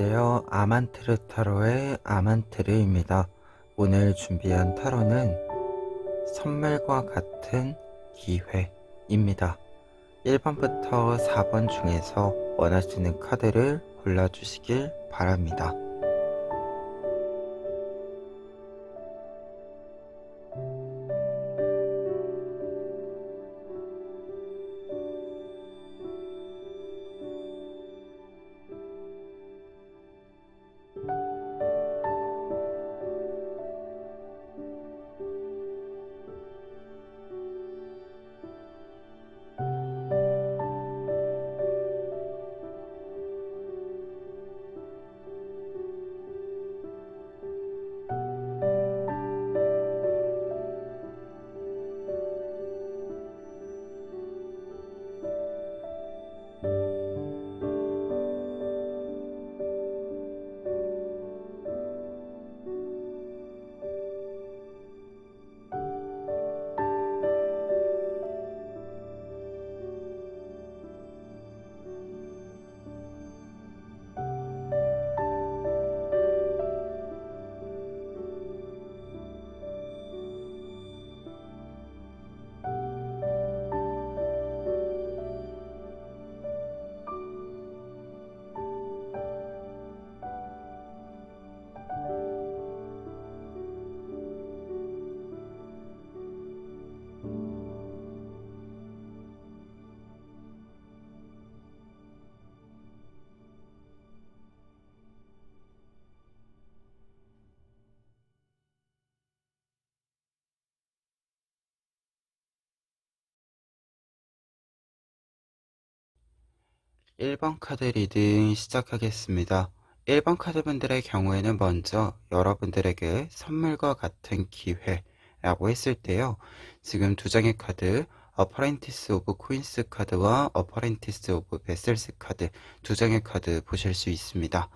안녕하세요. 아만트르 타로의 아만트르입니다. 오늘 준비한 타로는 선물과 같은 기회입니다. 1번부터 4번 중에서 원하시는 카드를 골라주시길 바랍니다. 1번 카드 리딩 시작하겠습니다. 1번 카드분들의 경우에는 먼저 여러분들에게 선물과 같은 기회라고 했을 때요. 지금 두 장의 카드, 어퍼렌티스 오브 코인스 카드와 어퍼렌티스 오브 베셀스 카드 두 장의 카드 보실 수 있습니다.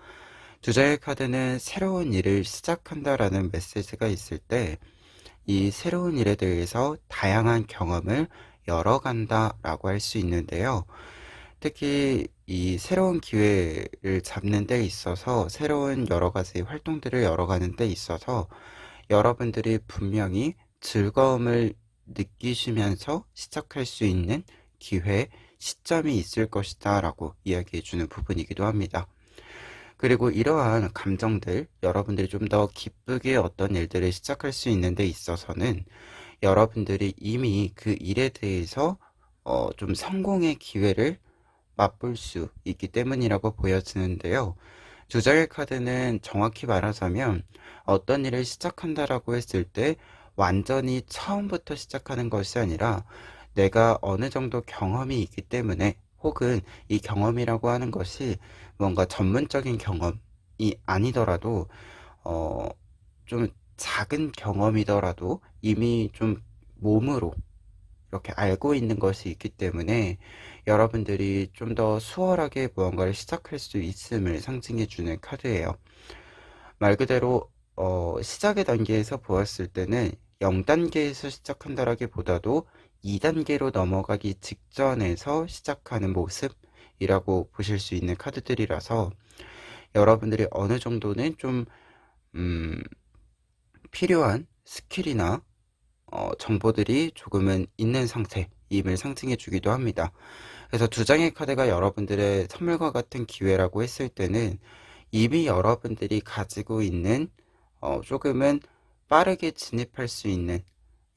두 장의 카드는 새로운 일을 시작한다라는 메시지가 있을 때 이 새로운 일에 대해서 다양한 경험을 열어간다라고 할 수 있는데요. 특히 이 새로운 기회를 잡는 데 있어서 새로운 여러 가지 활동들을 열어가는 데 있어서 여러분들이 분명히 즐거움을 느끼시면서 시작할 수 있는 기회, 시점이 있을 것이다 라고 이야기해 주는 부분이기도 합니다. 그리고 이러한 감정들, 여러분들이 좀 더 기쁘게 어떤 일들을 시작할 수 있는 데 있어서는 여러분들이 이미 그 일에 대해서 좀 성공의 기회를 맛볼 수 있기 때문이라고 보여지는데요. 두 장의 카드는 정확히 말하자면 어떤 일을 시작한다라고 했을 때 완전히 처음부터 시작하는 것이 아니라 내가 어느 정도 경험이 있기 때문에 혹은 이 경험이라고 하는 것이 뭔가 전문적인 경험이 아니더라도 어, 좀 작은 경험이더라도 이미 좀 몸으로 이렇게 알고 있는 것이 있기 때문에 여러분들이 좀 더 수월하게 무언가를 시작할 수 있음을 상징해 주는 카드예요. 말 그대로 시작의 단계에서 보았을 때는 0단계에서 시작한다라기보다도 2단계로 넘어가기 직전에서 시작하는 모습이라고 보실 수 있는 카드들이라서 여러분들이 어느 정도는 좀 필요한 스킬이나 정보들이 조금은 있는 상태임을 상징해 주기도 합니다. 그래서 두 장의 카드가 여러분들의 선물과 같은 기회라고 했을 때는 이미 여러분들이 가지고 있는 조금은 빠르게 진입할 수 있는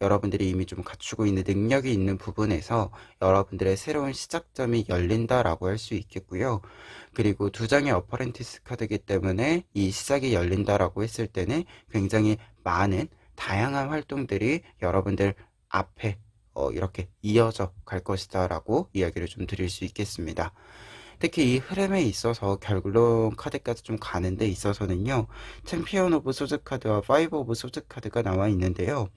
여러분들이 이미 좀 갖추고 있는 능력이 있는 부분에서 여러분들의 새로운 시작점이 열린다라고 할 수 있겠고요. 그리고 두 장의 어퍼렌티스 카드이기 때문에 이 시작이 열린다라고 했을 때는 굉장히 많은 다양한 활동들이 여러분들 앞에 이렇게 이어져 갈 것이다 라고 이야기를 좀 드릴 수 있겠습니다. 특히 이 흐름에 있어서 결론 카드까지 좀 가는 데 있어서는요, 챔피언 오브 소드 카드와 파이브 오브 소드 카드가 나와 있는데요.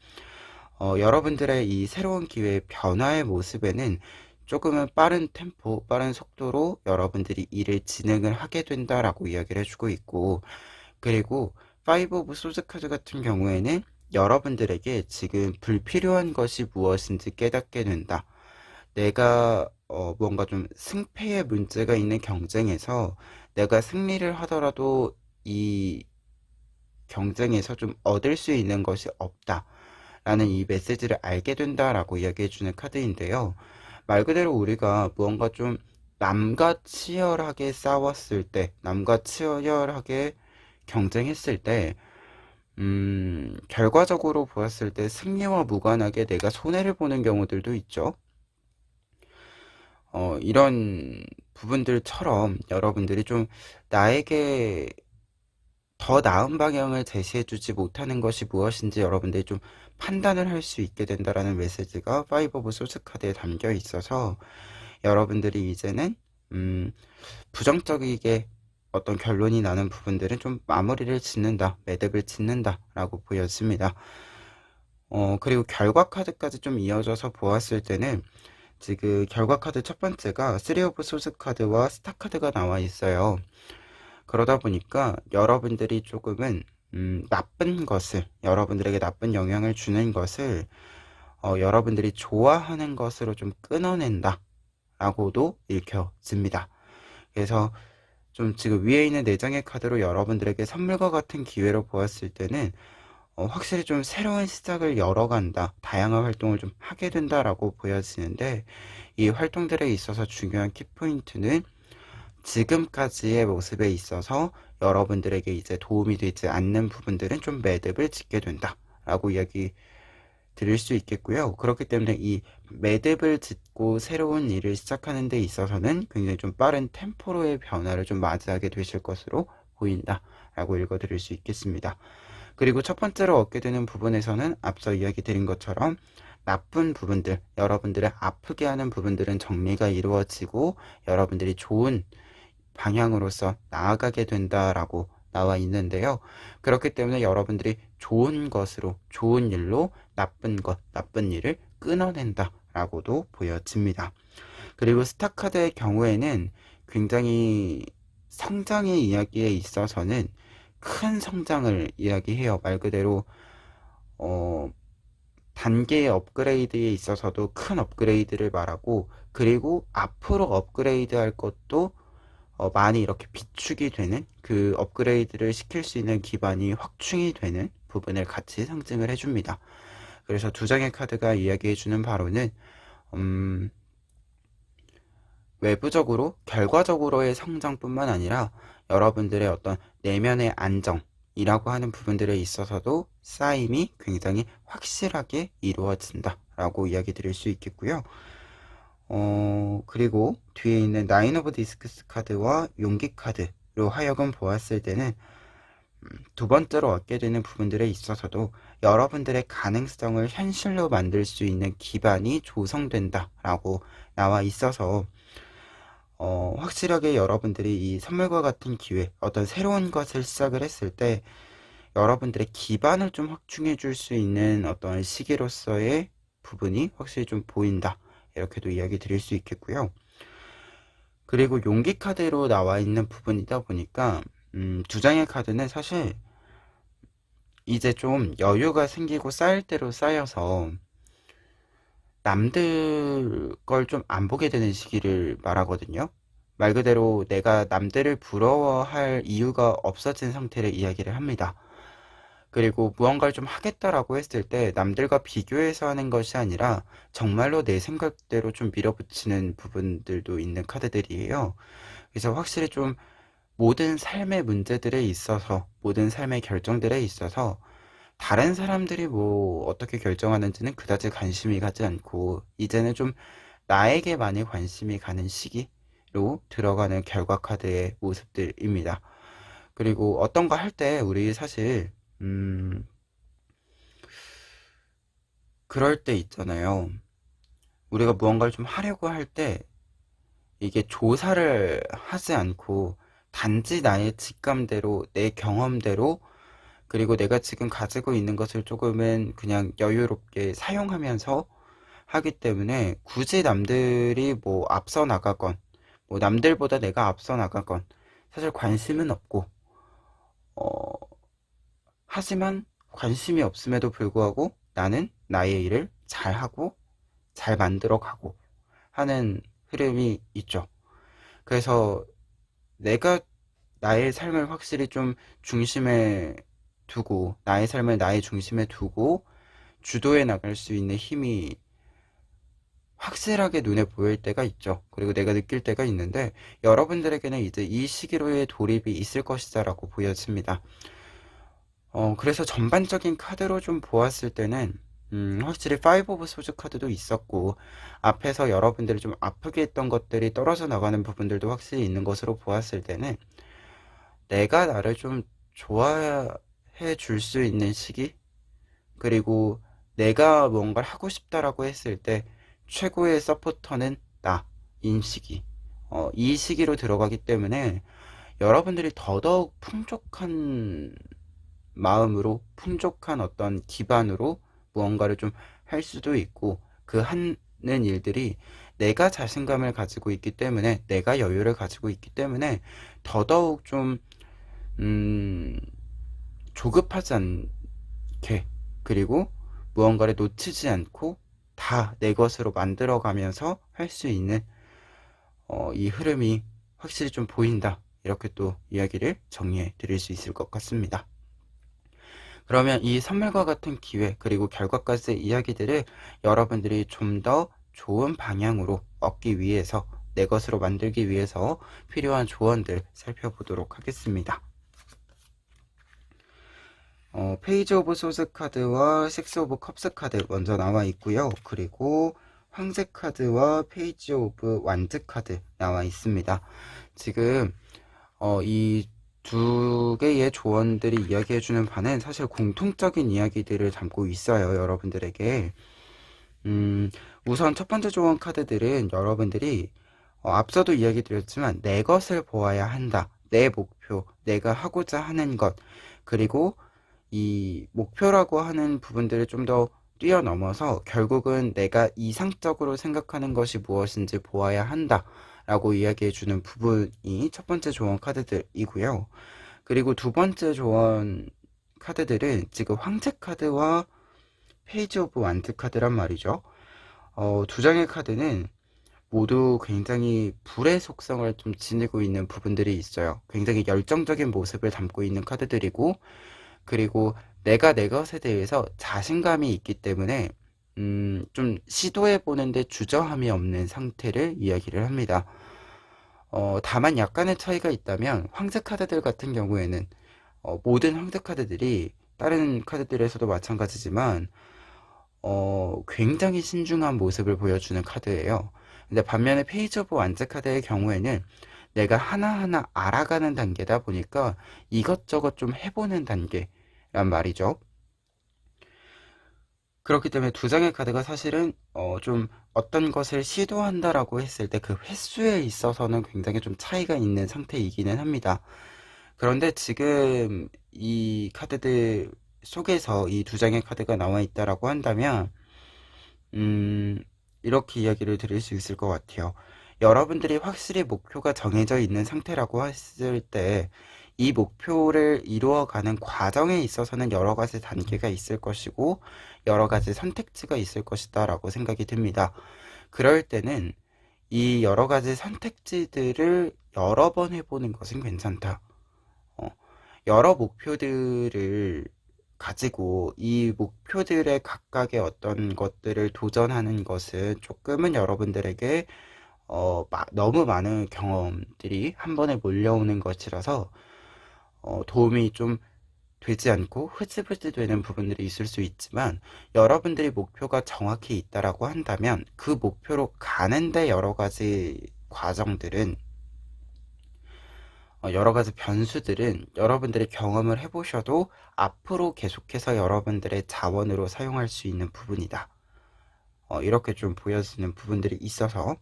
여러분들의 이 새로운 기회의 변화의 모습에는 조금은 빠른 템포, 빠른 속도로 여러분들이 일을 진행을 하게 된다라고 이야기를 해주고 있고, 그리고 파이브 오브 소드 카드 같은 경우에는 여러분들에게 지금 불필요한 것이 무엇인지 깨닫게 된다. 내가 뭔가 좀 승패의 문제가 있는 경쟁에서 내가 승리를 하더라도 이 경쟁에서 좀 얻을 수 있는 것이 없다 라는 이 메시지를 알게 된다라고 이야기해주는 카드인데요. 말 그대로 우리가 무언가 좀 남과 치열하게 싸웠을 때, 남과 치열하게 경쟁했을 때, 결과적으로 보았을 때 승리와 무관하게 내가 손해를 보는 경우들도 있죠. 이런 부분들처럼 여러분들이 좀 나에게 더 나은 방향을 제시해주지 못하는 것이 무엇인지 여러분들이 좀 판단을 할 수 있게 된다라는 메시지가 파이브 오브 소스 카드에 담겨 있어서 여러분들이 이제는 부정적이게 어떤 결론이 나는 부분들은 좀 마무리를 짓는다, 매듭을 짓는다 라고 보여집니다. 그리고 결과 카드까지 좀 이어져서 보았을 때는 지금 결과 카드 첫 번째가 3 오브 소스 카드와 스타 카드가 나와 있어요. 그러다 보니까 여러분들이 조금은 나쁜 것을, 여러분들에게 나쁜 영향을 주는 것을 여러분들이 좋아하는 것으로 좀 끊어낸다 라고도 읽혀집니다. 그래서 좀 지금 위에 있는 4장의 카드로 여러분들에게 선물과 같은 기회로 보았을 때는 확실히 좀 새로운 시작을 열어간다, 다양한 활동을 좀 하게 된다라고 보여지는데, 이 활동들에 있어서 중요한 키포인트는 지금까지의 모습에 있어서 여러분들에게 이제 도움이 되지 않는 부분들은 좀 매듭을 짓게 된다 라고 이야기 드릴 수 있겠고요. 그렇기 때문에 이 매듭을 짓고 새로운 일을 시작하는 데 있어서는 굉장히 좀 빠른 템포로의 변화를 좀 맞이하게 되실 것으로 보인다 라고 읽어 드릴 수 있겠습니다. 그리고 첫 번째로 얻게 되는 부분에서는 앞서 이야기 드린 것처럼 나쁜 부분들, 여러분들을 아프게 하는 부분들은 정리가 이루어지고 여러분들이 좋은 방향으로서 나아가게 된다라고 나와 있는데요. 그렇기 때문에 여러분들이 좋은 것으로, 좋은 일로 나쁜 것, 나쁜 일을 끊어낸다 라고도 보여집니다. 그리고 스타카드의 경우에는 굉장히 성장의 이야기에 있어서는 큰 성장을 이야기해요. 말 그대로 단계의 업그레이드에 있어서도 큰 업그레이드를 말하고, 그리고 앞으로 업그레이드 할 것도 많이 이렇게 비축이 되는, 그 업그레이드를 시킬 수 있는 기반이 확충이 되는 부분을 같이 상징을 해줍니다. 그래서 2장의 카드가 이야기해주는 바로는 외부적으로 결과적으로의 성장뿐만 아니라 여러분들의 어떤 내면의 안정이라고 하는 부분들에 있어서도 쌓임이 굉장히 확실하게 이루어진다 라고 이야기 드릴 수 있겠고요. 그리고 뒤에 있는 나인 오브 디스크스 카드와 용기 카드로 하여금 보았을 때는 두 번째로 얻게 되는 부분들에 있어서도 여러분들의 가능성을 현실로 만들 수 있는 기반이 조성된다 라고 나와 있어서 확실하게 여러분들이 이 선물과 같은 기회, 어떤 새로운 것을 시작을 했을 때 여러분들의 기반을 좀 확충해 줄 수 있는 어떤 시기로서의 부분이 확실히 좀 보인다, 이렇게도 이야기 드릴 수 있겠고요. 그리고 용기 카드로 나와 있는 부분이다 보니까 2장의 카드는 사실 이제 좀 여유가 생기고 쌓일 대로 쌓여서 남들 걸 좀 안 보게 되는 시기를 말하거든요. 말 그대로 내가 남들을 부러워할 이유가 없어진 상태를 이야기를 합니다. 그리고 무언가를 좀 하겠다라고 했을 때 남들과 비교해서 하는 것이 아니라 정말로 내 생각대로 좀 밀어붙이는 부분들도 있는 카드들이에요. 그래서 확실히 좀 모든 삶의 문제들에 있어서, 모든 삶의 결정들에 있어서 다른 사람들이 뭐 어떻게 결정하는지는 그다지 관심이 가지 않고 이제는 좀 나에게 많이 관심이 가는 시기로 들어가는 결과 카드의 모습들입니다. 그리고 어떤 거 할 때 우리 사실 그럴 때 있잖아요. 우리가 무언가를 좀 하려고 할 때 이게 조사를 하지 않고 단지 나의 직감대로, 내 경험대로, 그리고 내가 지금 가지고 있는 것을 조금은 그냥 여유롭게 사용하면서 하기 때문에 굳이 남들이 뭐 앞서 나가건, 뭐 남들보다 내가 앞서 나가건 사실 관심은 없고, 어, 하지만 관심이 없음에도 불구하고 나는 나의 일을 잘하고 잘 만들어가고 하는 흐름이 있죠. 그래서 내가 나의 삶을 확실히 좀 중심에 두고, 나의 삶을 나의 중심에 두고 주도해 나갈 수 있는 힘이 확실하게 눈에 보일 때가 있죠. 그리고 내가 느낄 때가 있는데, 여러분들에게는 이제 이 시기로의 돌입이 있을 것이다라고 보여집니다. 그래서 전반적인 카드로 좀 보았을 때는, 확실히 5 오브 소즈 카드도 있었고, 앞에서 여러분들이 좀 아프게 했던 것들이 떨어져 나가는 부분들도 확실히 있는 것으로 보았을 때는, 내가 나를 좀 좋아해 줄 수 있는 시기? 그리고 내가 뭔가를 하고 싶다라고 했을 때 최고의 서포터는 나인 시기. 이 시기로 들어가기 때문에 여러분들이 더더욱 풍족한 마음으로, 풍족한 어떤 기반으로 무언가를 좀 할 수도 있고, 그 하는 일들이 내가 자신감을 가지고 있기 때문에, 내가 여유를 가지고 있기 때문에 더더욱 좀 조급하지 않게, 그리고 무언가를 놓치지 않고 다 내 것으로 만들어가면서 할 수 있는 이 흐름이 확실히 좀 보인다. 이렇게 또 이야기를 정리해 드릴 수 있을 것 같습니다. 그러면 이 선물과 같은 기회, 그리고 결과까지의 이야기들을 여러분들이 좀 더 좋은 방향으로 얻기 위해서, 내 것으로 만들기 위해서 필요한 조언들 살펴보도록 하겠습니다. 페이지 오브 소스 카드와 식스 오브 컵스 카드 먼저 나와 있고요. 그리고 황제 카드와 페이지 오브 완즈 카드 나와 있습니다. 지금 이 두 개의 조언들이 이야기해주는 바는 사실 공통적인 이야기들을 담고 있어요. 여러분들에게. 우선 첫 번째 조언 카드들은 여러분들이 앞서도 이야기 드렸지만 내 것을 보아야 한다. 내 목표, 내가 하고자 하는 것, 그리고 이 목표라고 하는 부분들을 좀 더 뛰어넘어서 결국은 내가 이상적으로 생각하는 것이 무엇인지 보아야 한다 라고 이야기해 주는 부분이 첫 번째 조언 카드들이고요. 그리고 두 번째 조언 카드들은 지금 황제 카드와 페이지 오브 완드 카드란 말이죠. 두 장의 카드는 모두 굉장히 불의 속성을 좀 지니고 있는 부분들이 있어요. 굉장히 열정적인 모습을 담고 있는 카드들이고, 그리고 내가 내 것에 대해서 자신감이 있기 때문에 좀 시도해 보는데 주저함이 없는 상태를 이야기를 합니다. 다만 약간의 차이가 있다면 황제 카드들 같은 경우에는 모든 황제 카드들이 다른 카드들에서도 마찬가지지만 굉장히 신중한 모습을 보여주는 카드예요. 근데 반면에 페이지 오브 완즈 카드의 경우에는 내가 하나하나 알아가는 단계다 보니까 이것저것 좀 해보는 단계란 말이죠. 그렇기 때문에 두 장의 카드가 사실은 좀 어떤 것을 시도한다라고 했을 때 그 횟수에 있어서는 굉장히 좀 차이가 있는 상태이기는 합니다. 그런데 지금 이 카드들 속에서 이 두 장의 카드가 나와 있다라고 한다면 이렇게 이야기를 드릴 수 있을 것 같아요. 여러분들이 확실히 목표가 정해져 있는 상태라고 했을 때 이 목표를 이루어가는 과정에 있어서는 여러 가지 단계가 있을 것이고 여러 가지 선택지가 있을 것이다 라고 생각이 듭니다. 그럴 때는 이 여러 가지 선택지들을 여러 번 해보는 것은 괜찮다. 여러 목표들을 가지고 이 목표들의 각각의 어떤 것들을 도전하는 것은 조금은 여러분들에게 너무 많은 경험들이 한 번에 몰려오는 것이라서 도움이 좀 되지 않고 흐지부지 되는 부분들이 있을 수 있지만, 여러분들이 목표가 정확히 있다라고 한다면 그 목표로 가는데 여러 가지 과정들은, 여러 가지 변수들은 여러분들이 경험을 해보셔도 앞으로 계속해서 여러분들의 자원으로 사용할 수 있는 부분이다. 이렇게 좀 보여지는 부분들이 있어서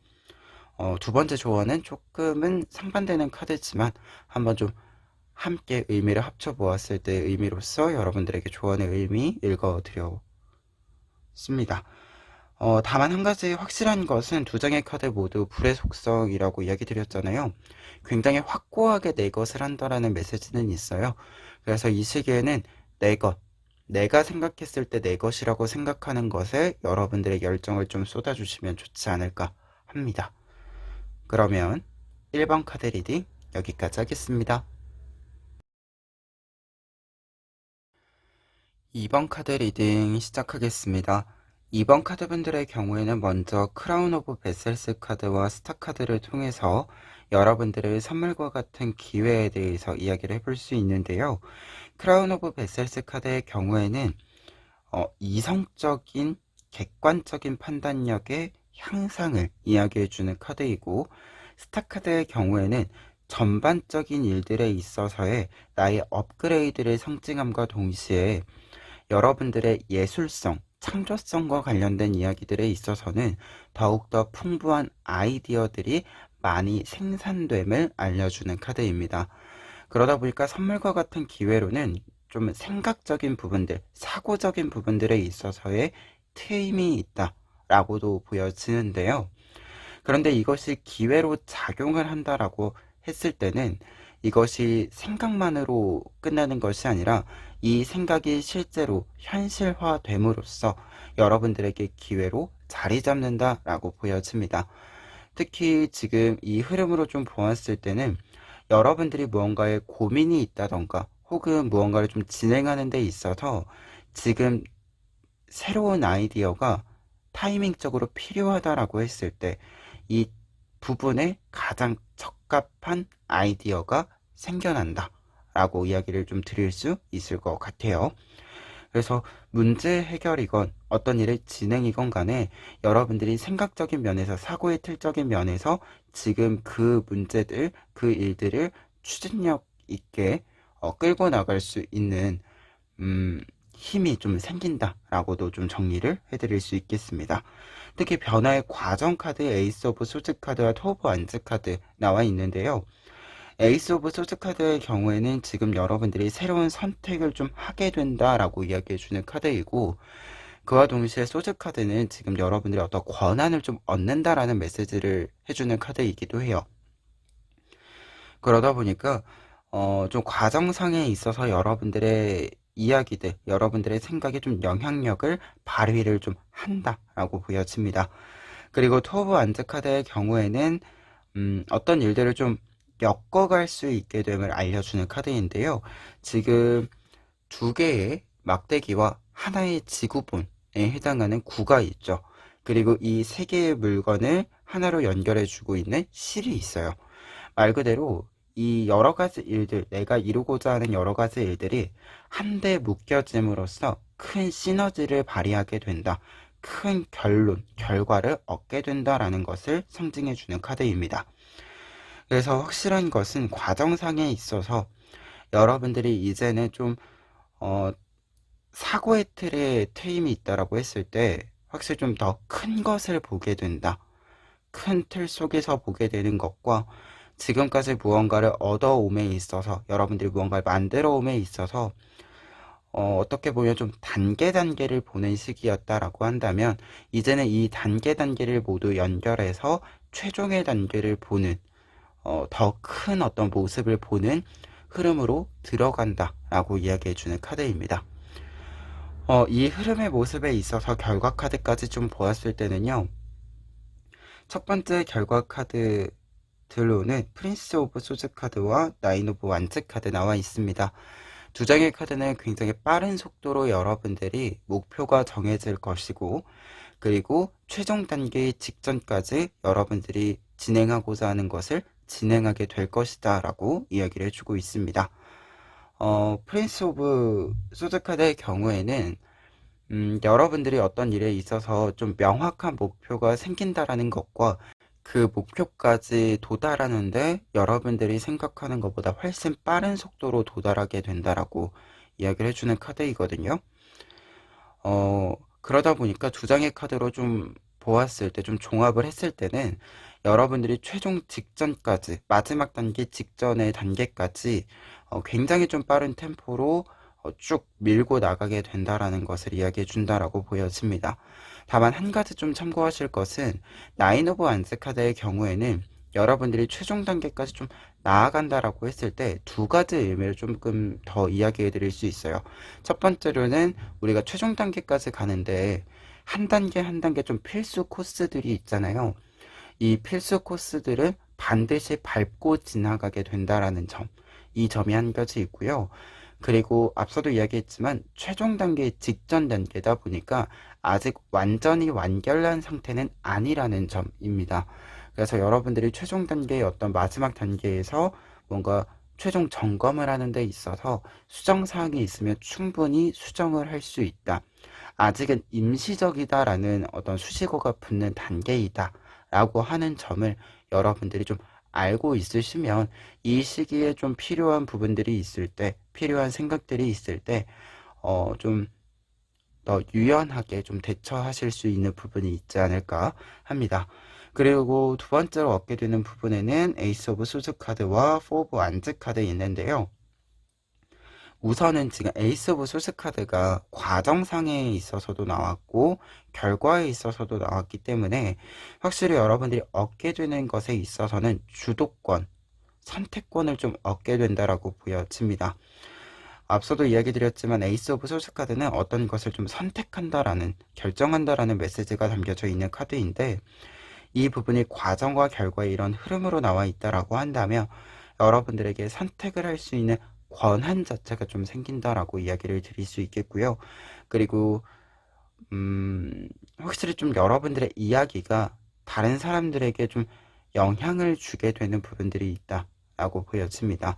두 번째 조언은 조금은 상반되는 카드지만 한번 좀 함께 의미를 합쳐 보았을 때의 의미로서 여러분들에게 조언의 의미 읽어드렸습니다. 다만 한 가지 확실한 것은 두 장의 카드 모두 불의 속성이라고 이야기 드렸잖아요. 굉장히 확고하게 내 것을 한다라는 메시지는 있어요. 그래서 이 시기에는 내 것, 내가 생각했을 때 내 것이라고 생각하는 것에 여러분들의 열정을 좀 쏟아주시면 좋지 않을까 합니다. 그러면 1번 카드 리딩 여기까지 하겠습니다. 2번 카드 리딩 시작하겠습니다. 2번 카드분들의 경우에는 먼저 크라운 오브 베셀스 카드와 스타 카드를 통해서 여러분들의 선물과 같은 기회에 대해서 이야기를 해볼 수 있는데요. 크라운 오브 베셀스 카드의 경우에는 이성적인 객관적인 판단력의 향상을 이야기해주는 카드이고, 스타 카드의 경우에는 전반적인 일들에 있어서의 나의 업그레이드를 상징함과 동시에 여러분들의 예술성, 창조성과 관련된 이야기들에 있어서는 더욱더 풍부한 아이디어들이 많이 생산됨을 알려주는 카드입니다. 그러다 보니까 선물과 같은 기회로는 좀 생각적인 부분들, 사고적인 부분들에 있어서의 트임이 있다라고도 보여지는데요. 그런데 이것이 기회로 작용을 한다라고 했을 때는 이것이 생각만으로 끝나는 것이 아니라 이 생각이 실제로 현실화됨으로써 여러분들에게 기회로 자리 잡는다라고 보여집니다. 특히 지금 이 흐름으로 좀 보았을 때는 여러분들이 무언가에 고민이 있다던가 혹은 무언가를 좀 진행하는 데 있어서 지금 새로운 아이디어가 타이밍적으로 필요하다라고 했을 때 이 부분에 가장 적합한 아이디어가 생겨난다 라고 이야기를 좀 드릴 수 있을 것 같아요. 그래서 문제 해결이건 어떤 일의 진행이건 간에 여러분들이 생각적인 면에서, 사고의 틀적인 면에서 지금 그 문제들, 그 일들을 추진력 있게 끌고 나갈 수 있는 힘이 좀 생긴다라고도 좀 정리를 해드릴 수 있겠습니다. 특히 변화의 과정 카드, 에이스 오브 소드 카드와 토브 안즈 카드 나와 있는데요. 에이스 오브 소드 카드의 경우에는 지금 여러분들이 새로운 선택을 좀 하게 된다라고 이야기해주는 카드이고, 그와 동시에 소드 카드는 지금 여러분들이 어떤 권한을 좀 얻는다라는 메시지를 해주는 카드이기도 해요. 그러다 보니까 좀 과정상에 있어서 여러분들의 이야기들, 여러분들의 생각에 좀 영향력을 발휘를 좀 한다라고 보여집니다. 그리고 토브 안즈 카드의 경우에는 어떤 일들을 좀 엮어갈 수 있게 됨을 알려주는 카드인데요. 지금 두 개의 막대기와 하나의 지구본에 해당하는 구가 있죠. 그리고 이 세 개의 물건을 하나로 연결해주고 있는 실이 있어요. 말 그대로 이 여러 가지 일들, 내가 이루고자 하는 여러 가지 일들이 한데 묶여짐으로써 큰 시너지를 발휘하게 된다. 큰 결론, 결과를 얻게 된다라는 것을 상징해주는 카드입니다. 그래서 확실한 것은 과정상에 있어서 여러분들이 이제는 좀 사고의 틀에 트임이 있다라고 했을 때 확실히 좀 더 큰 것을 보게 된다. 큰 틀 속에서 보게 되는 것과 지금까지 무언가를 얻어옴에 있어서, 여러분들이 무언가를 만들어옴에 있어서 어떻게 보면 좀 단계를 보는 시기였다라고 한다면, 이제는 이 단계를 모두 연결해서 최종의 단계를 보는 더 큰 어떤 모습을 보는 흐름으로 들어간다라고 이야기해주는 카드입니다. 이 흐름의 모습에 있어서 결과 카드까지 좀 보았을 때는요, 첫 번째 결과 카드들로는 프린스 오브 소즈 카드와 나인 오브 완즈 카드 나와 있습니다. 두 장의 카드는 굉장히 빠른 속도로 여러분들이 목표가 정해질 것이고, 그리고 최종 단계 직전까지 여러분들이 진행하고자 하는 것을 진행하게 될 것이다 라고 이야기를 해주고 있습니다. 프린스 오브 소드 카드의 경우에는 여러분들이 어떤 일에 있어서 좀 명확한 목표가 생긴다라는 것과 그 목표까지 도달하는데 여러분들이 생각하는 것보다 훨씬 빠른 속도로 도달하게 된다라고 이야기를 해주는 카드이거든요. 그러다 보니까 두 장의 카드로 좀 보았을 때, 좀 종합을 했을 때는 여러분들이 최종 직전까지, 마지막 단계 직전의 단계까지 굉장히 좀 빠른 템포로 쭉 밀고 나가게 된다라는 것을 이야기해 준다라고 보여집니다. 다만 한 가지 좀 참고하실 것은 나인 오브 완즈 카드의 경우에는 여러분들이 최종 단계까지 좀 나아간다라고 했을 때 두 가지 의미를 조금 더 이야기해 드릴 수 있어요. 첫 번째로는 우리가 최종 단계까지 가는데 한 단계 한 단계 좀 필수 코스들이 있잖아요. 이 필수 코스들은 반드시 밟고 지나가게 된다라는 점, 이 점이 한 가지 있고요. 그리고 앞서도 이야기했지만 최종 단계 직전 단계다 보니까 아직 완전히 완결한 상태는 아니라는 점입니다. 그래서 여러분들이 최종 단계의 어떤 마지막 단계에서 뭔가 최종 점검을 하는 데 있어서 수정사항이 있으면 충분히 수정을 할 수 있다. 아직은 임시적이다라는 어떤 수식어가 붙는 단계이다 라고 하는 점을 여러분들이 좀 알고 있으시면 이 시기에 좀 필요한 부분들이 있을 때, 필요한 생각들이 있을 때, 좀 더 유연하게 좀 대처하실 수 있는 부분이 있지 않을까 합니다. 그리고 두 번째로 얻게 되는 부분에는 에이스 오브 소드 카드와 포 오브 완즈 카드 있는데요. 우선은 지금 에이스 오브 소스 카드가 과정상에 있어서도 나왔고 결과에 있어서도 나왔기 때문에 확실히 여러분들이 얻게 되는 것에 있어서는 주도권, 선택권을 좀 얻게 된다라고 보여집니다. 앞서도 이야기 드렸지만 에이스 오브 소스 카드는 어떤 것을 좀 선택한다라는, 결정한다라는 메시지가 담겨져 있는 카드인데 이 부분이 과정과 결과의 이런 흐름으로 나와 있다라고 한다면 여러분들에게 선택을 할 수 있는 권한 자체가 좀 생긴다라고 이야기를 드릴 수 있겠고요. 그리고 확실히 좀 여러분들의 이야기가 다른 사람들에게 좀 영향을 주게 되는 부분들이 있다라고 보여집니다.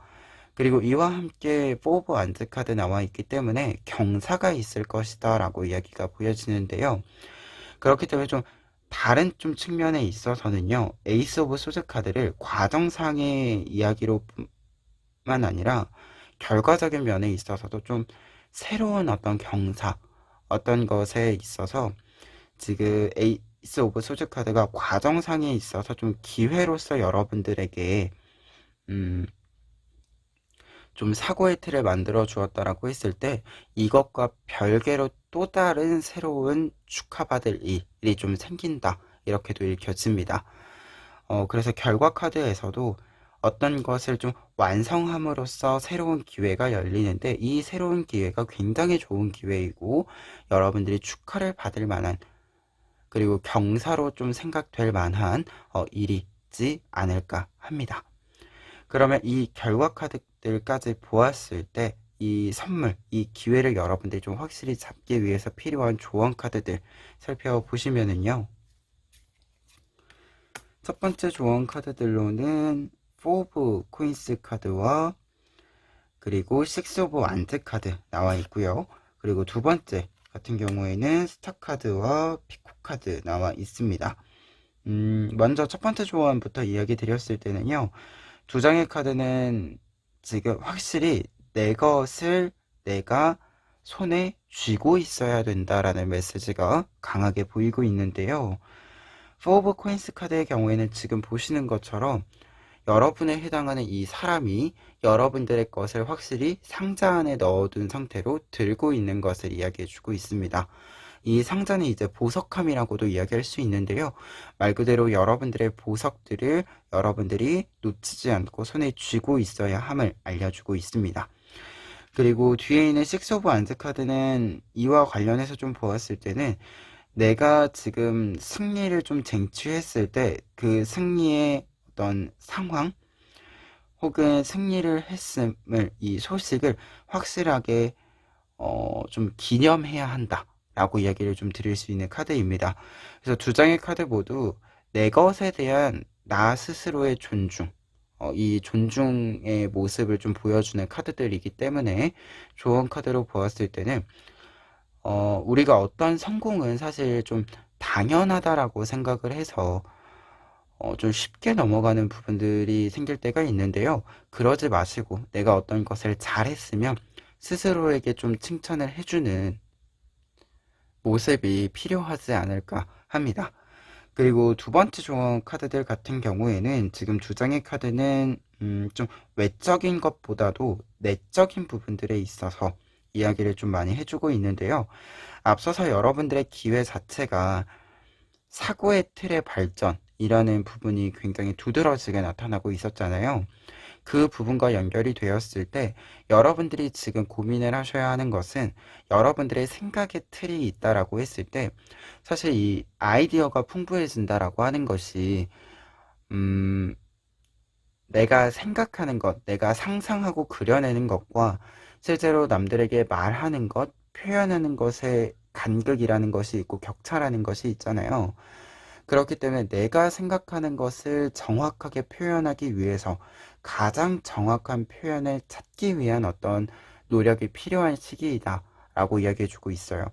그리고 이와 함께 포브 안드 카드 나와 있기 때문에 경사가 있을 것이다 라고 이야기가 보여지는데요. 그렇기 때문에 좀 다른 좀 측면에 있어서는요, 에이스 오브 소드 카드를 과정상의 이야기로만 아니라 결과적인 면에 있어서도 좀 새로운 어떤 경사, 어떤 것에 있어서 지금 에이스 오브 소드 카드가 과정상에 있어서 좀 기회로서 여러분들에게 좀 사고의 틀을 만들어 주었다라고 했을 때 이것과 별개로 또 다른 새로운 축하받을 일이 좀 생긴다 이렇게도 읽혀집니다. 그래서 결과 카드에서도 어떤 것을 좀 완성함으로써 새로운 기회가 열리는데 이 새로운 기회가 굉장히 좋은 기회이고 여러분들이 축하를 받을 만한 그리고 경사로 좀 생각될 만한 일이지 않을까 합니다. 그러면 이 결과 카드들까지 보았을 때 이 선물, 이 기회를 여러분들이 좀 확실히 잡기 위해서 필요한 조언 카드들 살펴보시면은요. 첫 번째 조언 카드들로는 4 오브 코인스 카드와 그리고 6 오브 완즈 카드 나와 있고요. 그리고 두 번째 같은 경우에는 스타 카드와 피코 카드 나와 있습니다. 먼저 첫 번째 조언부터 이야기 드렸을 때는요. 두 장의 카드는 지금 확실히 내 것을 내가 손에 쥐고 있어야 된다라는 메시지가 강하게 보이고 있는데요. 4 오브 코인스 카드의 경우에는 지금 보시는 것처럼 여러분에 해당하는 이 사람이 여러분들의 것을 확실히 상자 안에 넣어둔 상태로 들고 있는 것을 이야기해주고 있습니다. 이 상자는 이제 보석함이라고도 이야기할 수 있는데요. 말 그대로 여러분들의 보석들을 여러분들이 놓치지 않고 손에 쥐고 있어야 함을 알려주고 있습니다. 그리고 뒤에 있는 6 오브 완즈 카드는 이와 관련해서 좀 보았을 때는 내가 지금 승리를 좀 쟁취했을 때 그 승리의 어떤 상황 혹은 승리를 했음을 이 소식을 확실하게 좀 기념해야 한다 라고 이야기를 좀 드릴 수 있는 카드입니다. 그래서 두 장의 카드 모두 내 것에 대한 나 스스로의 존중 이 존중의 모습을 좀 보여주는 카드들이기 때문에 조언 카드로 보았을 때는 우리가 어떤 성공은 사실 좀 당연하다라고 생각을 해서 좀 쉽게 넘어가는 부분들이 생길 때가 있는데요. 그러지 마시고 내가 어떤 것을 잘했으면 스스로에게 좀 칭찬을 해주는 모습이 필요하지 않을까 합니다. 그리고 두 번째 조언 카드들 같은 경우에는 지금 두 장의 카드는 좀 외적인 것보다도 내적인 부분들에 있어서 이야기를 좀 많이 해주고 있는데요. 앞서서 여러분들의 기회 자체가 사고의 틀의 발전이라는 부분이 굉장히 두드러지게 나타나고 있었잖아요. 그 부분과 연결이 되었을 때 여러분들이 지금 고민을 하셔야 하는 것은 여러분들의 생각의 틀이 있다라고 했을 때 사실 이 아이디어가 풍부해진다라고 하는 것이 내가 생각하는 것, 내가 상상하고 그려내는 것과 실제로 남들에게 말하는 것, 표현하는 것에 간극이라는 것이 있고 격차라는 것이 있잖아요. 그렇기 때문에 내가 생각하는 것을 정확하게 표현하기 위해서 가장 정확한 표현을 찾기 위한 어떤 노력이 필요한 시기이다라고 이야기해주고 있어요.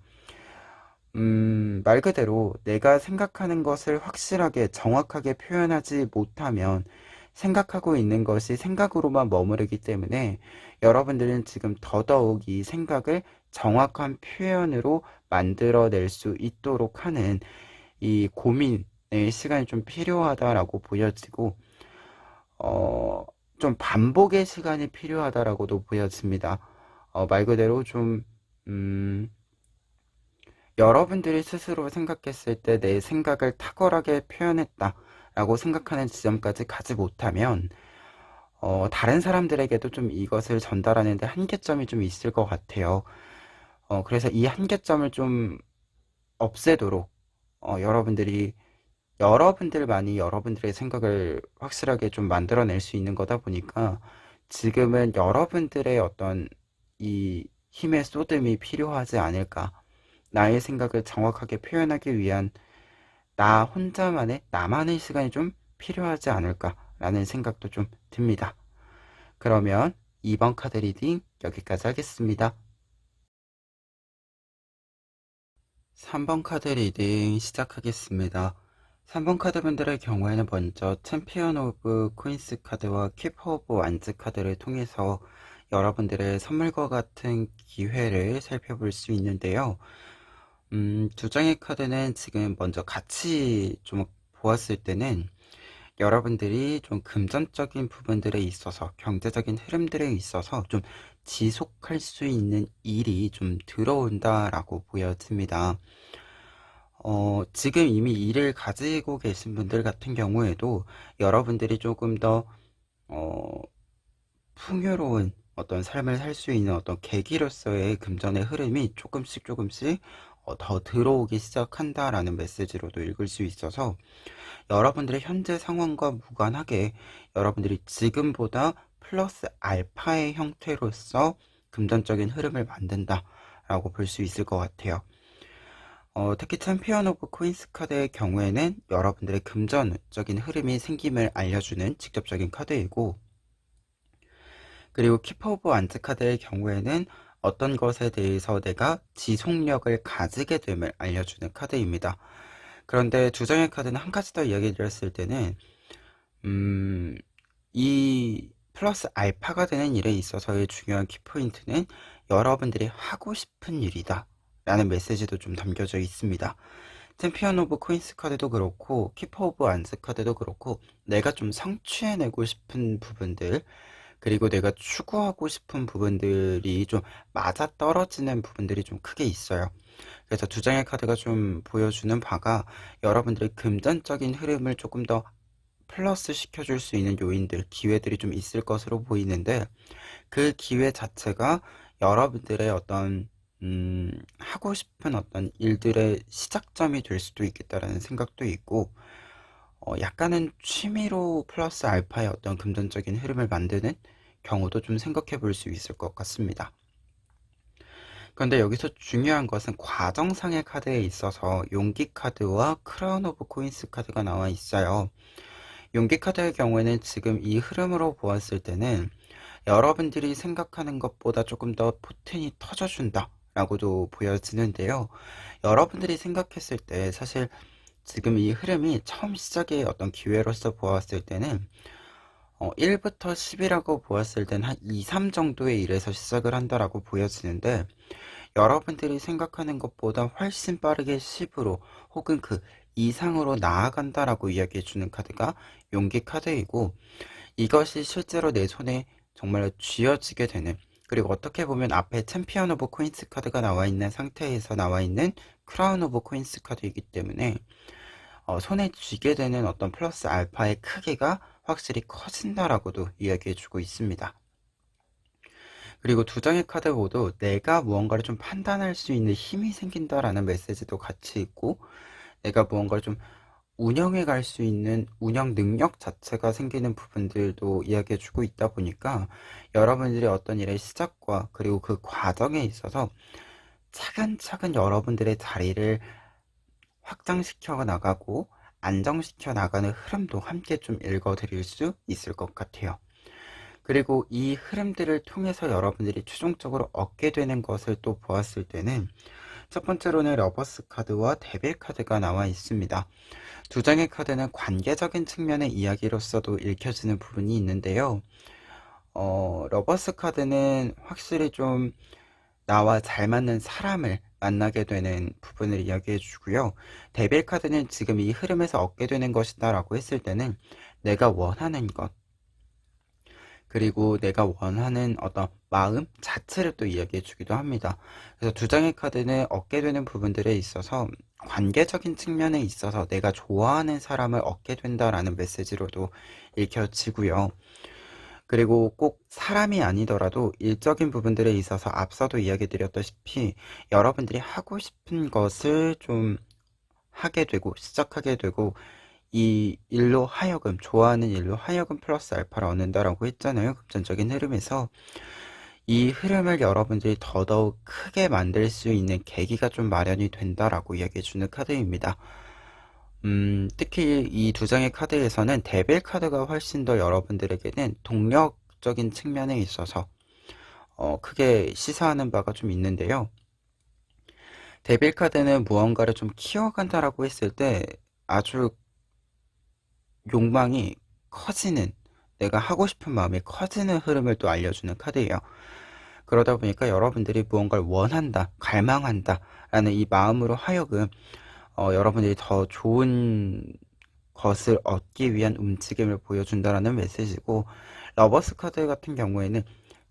말 그대로 내가 생각하는 것을 확실하게 정확하게 표현하지 못하면 생각하고 있는 것이 생각으로만 머무르기 때문에 여러분들은 지금 더더욱 이 생각을 정확한 표현으로 만들어낼 수 있도록 하는 이 고민의 시간이 좀 필요하다라고 보여지고, 어, 좀 반복의 시간이 필요하다라고도 보여집니다. 말 그대로 좀, 음, 여러분들이 스스로 생각했을 때 내 생각을 탁월하게 표현했다라고 생각하는 지점까지 가지 못하면, 다른 사람들에게도 좀 이것을 전달하는데 한계점이 좀 있을 것 같아요. 그래서 이 한계점을 좀 없애도록, 여러분들이 여러분들만이 여러분들의 생각을 확실하게 좀 만들어낼 수 있는 거다 보니까 지금은 여러분들의 어떤 이 힘의 쏟음이 필요하지 않을까. 나의 생각을 정확하게 표현하기 위한 나 혼자만의, 나만의 시간이 좀 필요하지 않을까라는 생각도 좀 듭니다. 그러면 2번 카드 리딩 여기까지 하겠습니다. 3번 카드 리딩 시작하겠습니다. 3번 카드분들의 경우에는 먼저 챔피언 오브 코인스 카드와 키퍼 오브 완즈 카드를 통해서 여러분들의 선물과 같은 기회를 살펴볼 수 있는데요. 두 장의 카드는 지금 먼저 같이 좀 보았을 때는 여러분들이 좀 금전적인 부분들에 있어서 경제적인 흐름들에 있어서 좀 지속할 수 있는 일이 좀 들어온다라고 보여집니다. 지금 이미 일을 가지고 계신 분들 같은 경우에도 여러분들이 조금 더, 어, 풍요로운 어떤 삶을 살 수 있는 어떤 계기로서의 금전의 흐름이 조금씩 조금씩 더 들어오기 시작한다라는 메시지로도 읽을 수 있어서 여러분들의 현재 상황과 무관하게 여러분들이 지금보다 플러스 알파의 형태로서 금전적인 흐름을 만든다라고 볼 수 있을 것 같아요. 특히 챔피언 오브 코인스 카드의 경우에는 여러분들의 금전적인 흐름이 생김을 알려주는 직접적인 카드이고, 그리고 키퍼 오브 완즈 카드의 경우에는 어떤 것에 대해서 내가 지속력을 가지게 됨을 알려주는 카드입니다. 그런데 두 장의 카드는 한 가지 더 이야기 드렸을 때는 이 플러스 알파가 되는 일에 있어서의 중요한 키포인트는 여러분들이 하고 싶은 일이다 라는 메시지도 좀 담겨져 있습니다. 챔피언 오브 코인스 카드도 그렇고 키퍼 오브 완즈 카드도 그렇고 내가 좀 성취해내고 싶은 부분들, 그리고 내가 추구하고 싶은 부분들이 좀 맞아떨어지는 부분들이 좀 크게 있어요. 그래서 두 장의 카드가 좀 보여주는 바가 여러분들의 금전적인 흐름을 조금 더 플러스 시켜줄 수 있는 요인들, 기회들이 좀 있을 것으로 보이는데, 그 기회 자체가 여러분들의 어떤 하고 싶은 어떤 일들의 시작점이 될 수도 있겠다라는 생각도 있고, 약간은 취미로 플러스 알파의 어떤 금전적인 흐름을 만드는 경우도 좀 생각해 볼 수 있을 것 같습니다. 그런데 여기서 중요한 것은 과정상의 카드에 있어서 용기 카드와 크라운 오브 코인스 카드가 나와 있어요. 용기 카드의 경우에는 지금 이 흐름으로 보았을 때는 여러분들이 생각하는 것보다 조금 더 포텐이 터져준다 라고도 보여지는데요. 여러분들이 생각했을 때 사실 지금 이 흐름이 처음 시작의 어떤 기회로서 보았을 때는 1부터 10이라고 보았을 때는 한 2, 3 정도의 일에서 시작을 한다라고 보여지는데, 여러분들이 생각하는 것보다 훨씬 빠르게 10으로 혹은 그 이상으로 나아간다라고 이야기해주는 카드가 용기 카드이고, 이것이 실제로 내 손에 정말로 쥐어지게 되는, 그리고 어떻게 보면 앞에 챔피언 오브 코인스 카드가 나와 있는 상태에서 나와 있는 크라운 오브 코인스 카드이기 때문에 손에 쥐게 되는 어떤 플러스 알파의 크기가 확실히 커진다라고도 이야기해주고 있습니다. 그리고 두 장의 카드 모두 내가 무언가를 좀 판단할 수 있는 힘이 생긴다라는 메시지도 같이 있고, 내가 무언가를 좀 운영해 갈 수 있는 운영 능력 자체가 생기는 부분들도 이야기해 주고 있다 보니까 여러분들이 어떤 일의 시작과 그리고 그 과정에 있어서 차근차근 여러분들의 자리를 확장시켜 나가고 안정시켜 나가는 흐름도 함께 좀 읽어 드릴 수 있을 것 같아요. 그리고 이 흐름들을 통해서 여러분들이 최종적으로 얻게 되는 것을 또 보았을 때는 첫 번째로는 러버스 카드와 데빌 카드가 나와 있습니다. 두 장의 카드는 관계적인 측면의 이야기로서도 읽혀지는 부분이 있는데요. 러버스 카드는 확실히 좀 나와 잘 맞는 사람을 만나게 되는 부분을 이야기해 주고요. 데빌 카드는 지금 이 흐름에서 얻게 되는 것이다 라고 했을 때는 내가 원하는 것, 그리고 내가 원하는 어떤 마음 자체를 또 이야기해 주기도 합니다. 그래서 두 장의 카드는 얻게 되는 부분들에 있어서 관계적인 측면에 있어서 내가 좋아하는 사람을 얻게 된다라는 메시지로도 읽혀지고요. 그리고 꼭 사람이 아니더라도 일적인 부분들에 있어서 앞서도 이야기 드렸다시피 여러분들이 하고 싶은 것을 좀 하게 되고 시작하게 되고 이 일로 하여금 좋아하는 일로 하여금 플러스 알파를 얻는다라고 했잖아요. 금전적인 흐름에서 이 흐름을 여러분들이 더더욱 크게 만들 수 있는 계기가 좀 마련이 된다라고 이야기해 주는 카드입니다. 특히 이 두 장의 카드에서는 데빌 카드가 훨씬 더 여러분들에게는 동력적인 측면에 있어서 크게 시사하는 바가 좀 있는데요. 데빌 카드는 무언가를 좀 키워간다라고 했을 때 아주 욕망이 커지는, 내가 하고 싶은 마음이 커지는 흐름을 또 알려주는 카드예요. 그러다 보니까 여러분들이 무언가를 원한다, 갈망한다 라는 이 마음으로 하여금 여러분들이 더 좋은 것을 얻기 위한 움직임을 보여준다라는 메시지고, 러버스 카드 같은 경우에는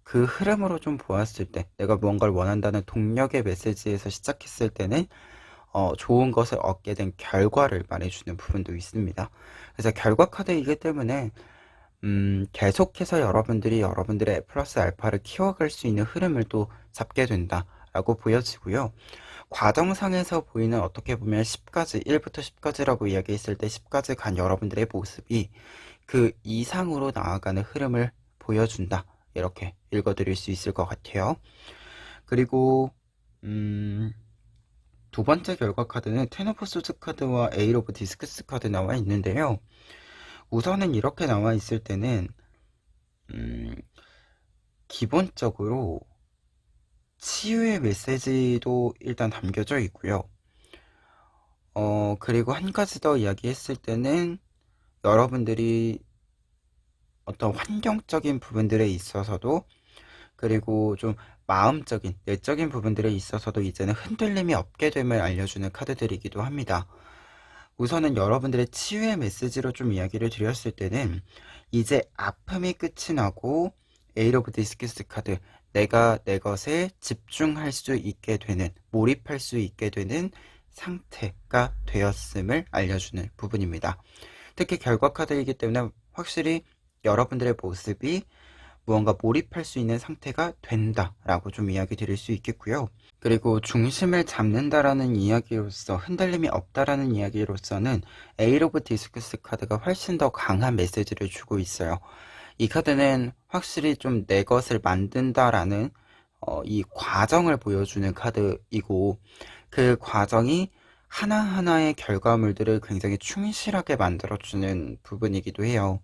그 흐름으로 좀 보았을 때 내가 무언가를 원한다는 동력의 메시지에서 시작했을 때는 좋은 것을 얻게 된 결과를 말해주는 부분도 있습니다. 그래서 결과 카드이기 때문에 계속해서 여러분들이 여러분들의 플러스 알파를 키워갈 수 있는 흐름을 또 잡게 된다라고 보여지고요. 과정상에서 보이는, 어떻게 보면 10가지, 1부터 10까지라고 이야기했을 때 10까지 간 여러분들의 모습이 그 이상으로 나아가는 흐름을 보여준다. 이렇게 읽어드릴 수 있을 것 같아요. 그리고 두 번째 결과 카드는 텐 오브 소즈 카드와 에이 오브 디스크스 카드 나와 있는데요. 우선은 이렇게 나와 있을 때는 기본적으로 치유의 메시지도 일단 담겨져 있고요. 그리고 한 가지 더 이야기했을 때는 여러분들이 어떤 환경적인 부분들에 있어서도, 그리고 좀 마음적인, 내적인 부분들에 있어서도 이제는 흔들림이 없게 됨을 알려주는 카드들이기도 합니다. 우선은 여러분들의 치유의 메시지로 좀 이야기를 드렸을 때는 이제 아픔이 끝이 나고 에이 오브 디스크스 카드, 내가 내 것에 집중할 수 있게 되는, 몰입할 수 있게 되는 상태가 되었음을 알려주는 부분입니다. 특히 결과 카드이기 때문에 확실히 여러분들의 모습이 무언가 몰입할 수 있는 상태가 된다라고 좀 이야기 드릴 수 있겠고요. 그리고 중심을 잡는다라는 이야기로서, 흔들림이 없다라는 이야기로서는 에이 오브 디스크스 카드가 훨씬 더 강한 메시지를 주고 있어요. 이 카드는 확실히 좀 내 것을 만든다라는 이 과정을 보여주는 카드이고, 그 과정이 하나하나의 결과물들을 굉장히 충실하게 만들어주는 부분이기도 해요.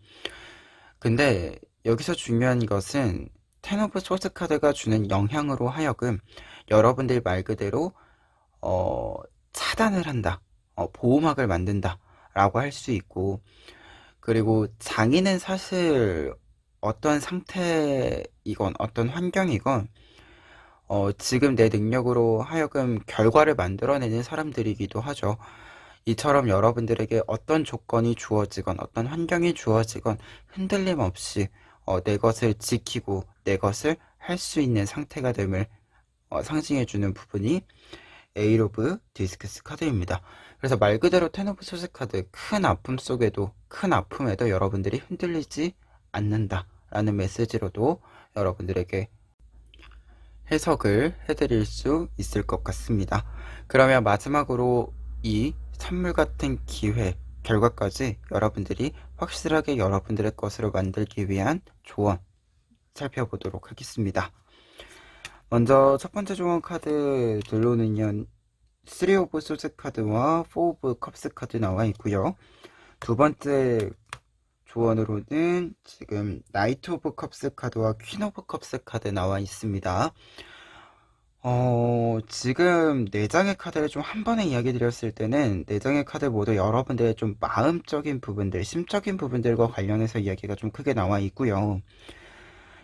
근데 여기서 중요한 것은 텐 오브 소스 카드가 주는 영향으로 하여금 여러분들 말 그대로 차단을 한다, 보호막을 만든다 라고 할 수 있고, 그리고 장인은 사실 어떤 상태이건 어떤 환경이건 지금 내 능력으로 하여금 결과를 만들어내는 사람들이기도 하죠. 이처럼 여러분들에게 어떤 조건이 주어지건 어떤 환경이 주어지건 흔들림 없이 내 것을 지키고 내 것을 할 수 있는 상태가 됨을 상징해주는 부분이 에이 오브 디스크스 카드입니다. 그래서 말 그대로 텐 오브 소스 카드, 큰 아픔 속에도, 큰 아픔에도 여러분들이 흔들리지 않는다 라는 메시지로도 여러분들에게 해석을 해드릴 수 있을 것 같습니다. 그러면 마지막으로 이 선물 같은 기회, 결과까지 여러분들이 확실하게 여러분들의 것으로 만들기 위한 조언 살펴보도록 하겠습니다. 먼저 첫 번째 조언 카드들로는요, 3 오브 소스 카드와 4 오브 컵스 카드 나와 있고요. 두 번째 조언으로는 지금 나이트 오브 컵스 카드와 퀸 오브 컵스 카드 나와 있습니다. 지금 4장의 카드를 좀 한 번에 이야기 드렸을 때는 4장의 카드 모두 여러분들의 좀 마음적인 부분들, 심적인 부분들과 관련해서 이야기가 좀 크게 나와 있고요.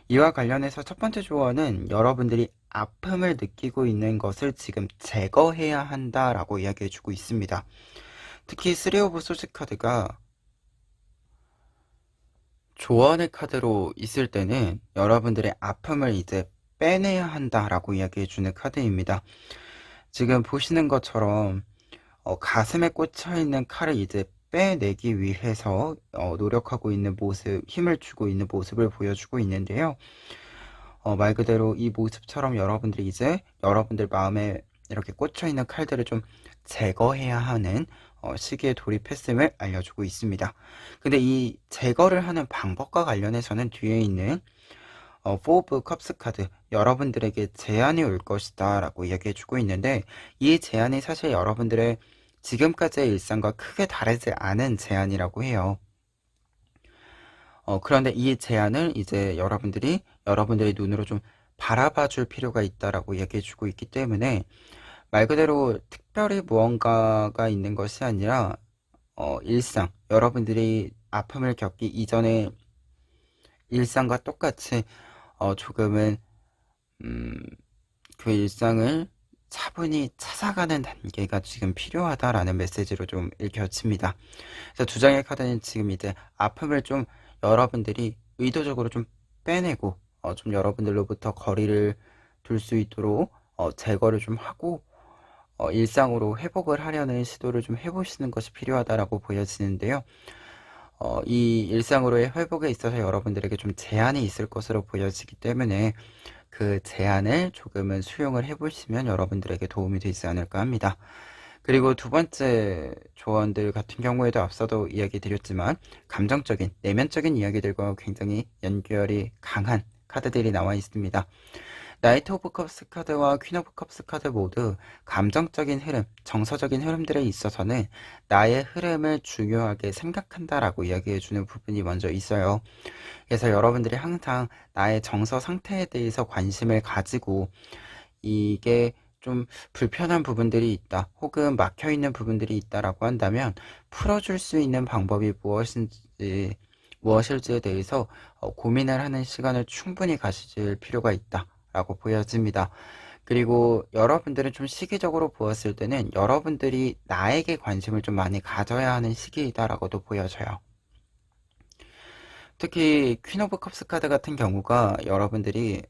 이와 관련해서 첫 번째 조언은 여러분들이 아픔을 느끼고 있는 것을 지금 제거해야 한다라고 이야기해주고 있습니다. 특히 3 오브 소스 카드가 조언의 카드로 있을 때는 여러분들의 아픔을 이제 빼내야 한다라고 이야기해주는 카드입니다. 지금 보시는 것처럼 가슴에 꽂혀있는 칼을 이제 빼내기 위해서 노력하고 있는 모습, 힘을 주고 있는 모습을 보여주고 있는데요. 말 그대로 이 모습처럼 여러분들이 이제 여러분들 마음에 이렇게 꽂혀있는 칼들을 좀 제거해야 하는 시기에 돌입했음을 알려주고 있습니다. 근데 이 제거를 하는 방법과 관련해서는 뒤에 있는 4 오브 컵스 카드, 여러분들에게 제안이 올 것이다 라고 이야기해주고 있는데, 이 제안이 사실 여러분들의 지금까지의 일상과 크게 다르지 않은 제안이라고 해요. 그런데 이 제안을 이제 여러분들이 여러분들의 눈으로 좀 바라봐 줄 필요가 있다라고 이야기해주고 있기 때문에, 말 그대로 특별히 무언가가 있는 것이 아니라 일상, 여러분들이 아픔을 겪기 이전의 일상과 똑같이 조금은 그 일상을 차분히 찾아가는 단계가 지금 필요하다라는 메시지로 좀 읽혀집니다. 그래서 두 장의 카드는 지금 이제 아픔을 좀 여러분들이 의도적으로 좀 빼내고 좀 여러분들로부터 거리를 둘 수 있도록 제거를 좀 하고 일상으로 회복을 하려는 시도를 좀 해보시는 것이 필요하다라고 보여지는데요. 이 일상으로의 회복에 있어서 여러분들에게 좀 제한이 있을 것으로 보여지기 때문에 그 제안을 조금은 수용을 해보시면 여러분들에게 도움이 되지 않을까 합니다. 그리고 두 번째 조언들 같은 경우에도 앞서도 이야기 드렸지만 감정적인, 내면적인 이야기들과 굉장히 연결이 강한 카드들이 나와 있습니다. 나이트 오브 컵스 카드와 퀸 오브 컵스 카드 모두 감정적인 흐름, 정서적인 흐름들에 있어서는 나의 흐름을 중요하게 생각한다라고 이야기해주는 부분이 먼저 있어요. 그래서 여러분들이 항상 나의 정서 상태에 대해서 관심을 가지고 이게 좀 불편한 부분들이 있다, 혹은 막혀있는 부분들이 있다라고 한다면 풀어줄 수 있는 방법이 무엇일지에 대해서 고민을 하는 시간을 충분히 가질 필요가 있다 라고 보여집니다. 그리고 여러분들은 좀 시기적으로 보았을 때는 여러분들이 나에게 관심을 좀 많이 가져야 하는 시기이다라고도 보여져요. 특히 퀸 오브 컵스 카드 같은 경우가 여러분들이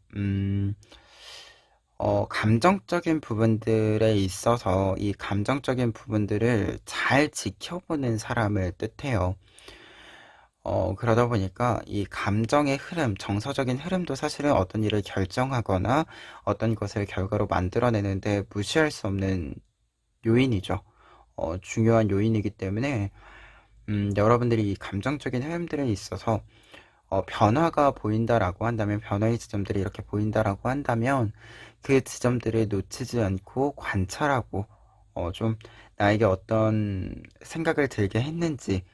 감정적인 부분들에 있어서 이 감정적인 부분들을 잘 지켜보는 사람을 뜻해요. 그러다 보니까 이 감정의 흐름, 정서적인 흐름도 사실은 어떤 일을 결정하거나 어떤 것을 결과로 만들어내는데 무시할 수 없는 요인이죠. 중요한 요인이기 때문에 여러분들이 이 감정적인 흐름들에 있어서 변화가 보인다라고 한다면, 변화의 지점들이 이렇게 보인다라고 한다면 그 지점들을 놓치지 않고 관찰하고 좀 나에게 어떤 생각을 들게 했는지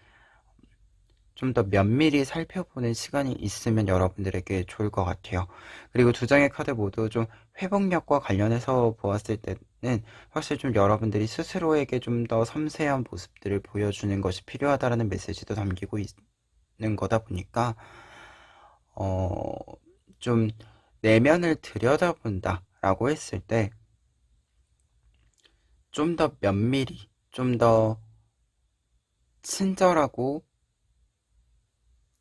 좀 더 면밀히 살펴보는 시간이 있으면 여러분들에게 좋을 것 같아요. 그리고 두 장의 카드 모두 좀 회복력과 관련해서 보았을 때는 확실히 좀 여러분들이 스스로에게 좀 더 섬세한 모습들을 보여주는 것이 필요하다라는 메시지도 담기고 있는 거다 보니까 좀 내면을 들여다본다 라고 했을 때 좀 더 면밀히, 좀 더 친절하고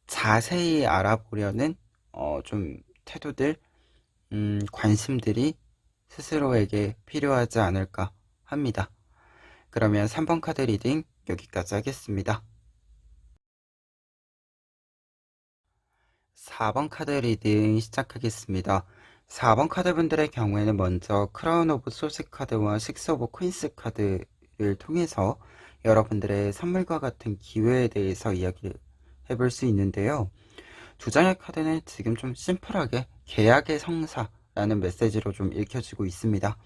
자세히 알아보려는 좀 태도들, 관심들이 스스로에게 필요하지 않을까 합니다. 그러면 3번 카드 리딩 여기까지 하겠습니다. 4번 카드 리딩 시작하겠습니다. 4번 카드 분들의 경우에는 먼저 크라운 오브 소스 카드와 식스 오브 퀸스 카드를 통해서 여러분들의 선물과 같은 기회에 대해서 이야기를 해볼 수 있는데요. 두 장의 카드는 지금 좀 심플하게 계약의 성사라는 메시지로 좀 읽혀지고 있습니다.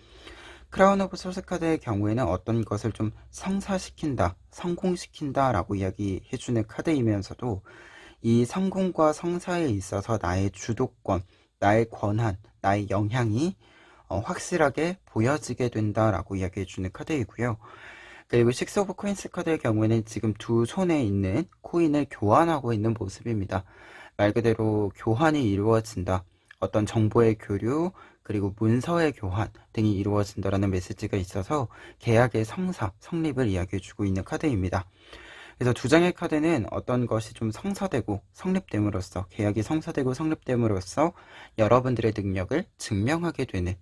크라운 오브 소스 카드의 경우에는 어떤 것을 좀 성사시킨다, 성공시킨다 라고 이야기해주는 카드이면서도 이 성공과 성사에 있어서 나의 주도권, 나의 권한, 나의 영향이 확실하게 보여지게 된다라고 이야기해주는 카드이고요. 그리고 식스 오브 코인스 카드의 경우에는 지금 두 손에 있는 코인을 교환하고 있는 모습입니다. 말 그대로 교환이 이루어진다. 어떤 정보의 교류, 그리고 문서의 교환 등이 이루어진다라는 메시지가 있어서 계약의 성사, 성립을 이야기해주고 있는 카드입니다. 그래서 두 장의 카드는 어떤 것이 좀 성사되고 성립됨으로써, 계약이 성사되고 성립됨으로써 여러분들의 능력을 증명하게 되는,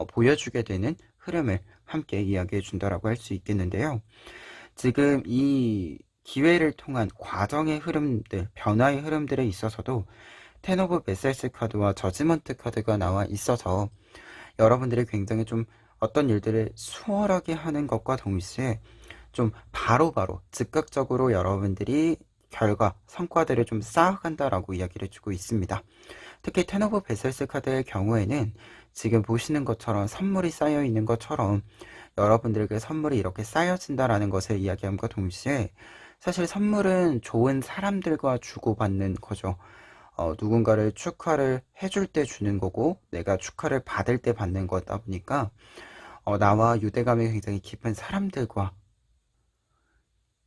보여주게 되는 흐름을 함께 이야기해 준다라고 할 수 있겠는데요. 지금 이 기회를 통한 과정의 흐름들, 변화의 흐름들에 있어서도 텐 오브 베셀스 카드와 저지먼트 카드가 나와 있어서 여러분들이 굉장히 좀 어떤 일들을 수월하게 하는 것과 동시에 좀 바로바로 즉각적으로 여러분들이 결과, 성과들을 좀 쌓아간다라고 이야기를 해주고 있습니다. 특히 텐 오브 베셀스 카드의 경우에는 지금 보시는 것처럼 선물이 쌓여 있는 것처럼 여러분들에게 선물이 이렇게 쌓여진다라는 것을 이야기함과 동시에 사실 선물은 좋은 사람들과 주고받는 거죠. 누군가를 축하를 해줄 때 주는 거고 내가 축하를 받을 때 받는 거다 보니까 나와 유대감이 굉장히 깊은 사람들과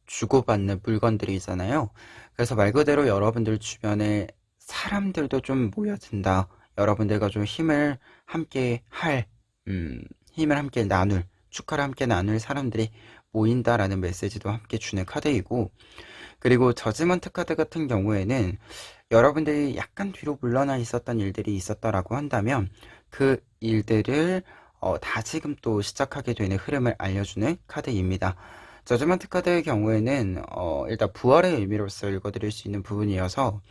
주고받는 물건들이잖아요. 그래서 말 그대로 여러분들 주변에 사람들도 좀 모여든다. 여러분들과 좀 힘을 함께 할, 힘을 함께 나눌, 축하를 함께 나눌 사람들이 모인다라는 메시지도 함께 주는 카드이고, 그리고 저지먼트 카드 같은 경우에는 여러분들이 약간 뒤로 물러나 있었던 일들이 있었다라고 한다면 그 일들을 다시금 또 시작하게 되는 흐름을 알려주는 카드입니다. 저지먼트 카드의 경우에는 일단 부활의 의미로서 읽어드릴 수 있는 부분이어서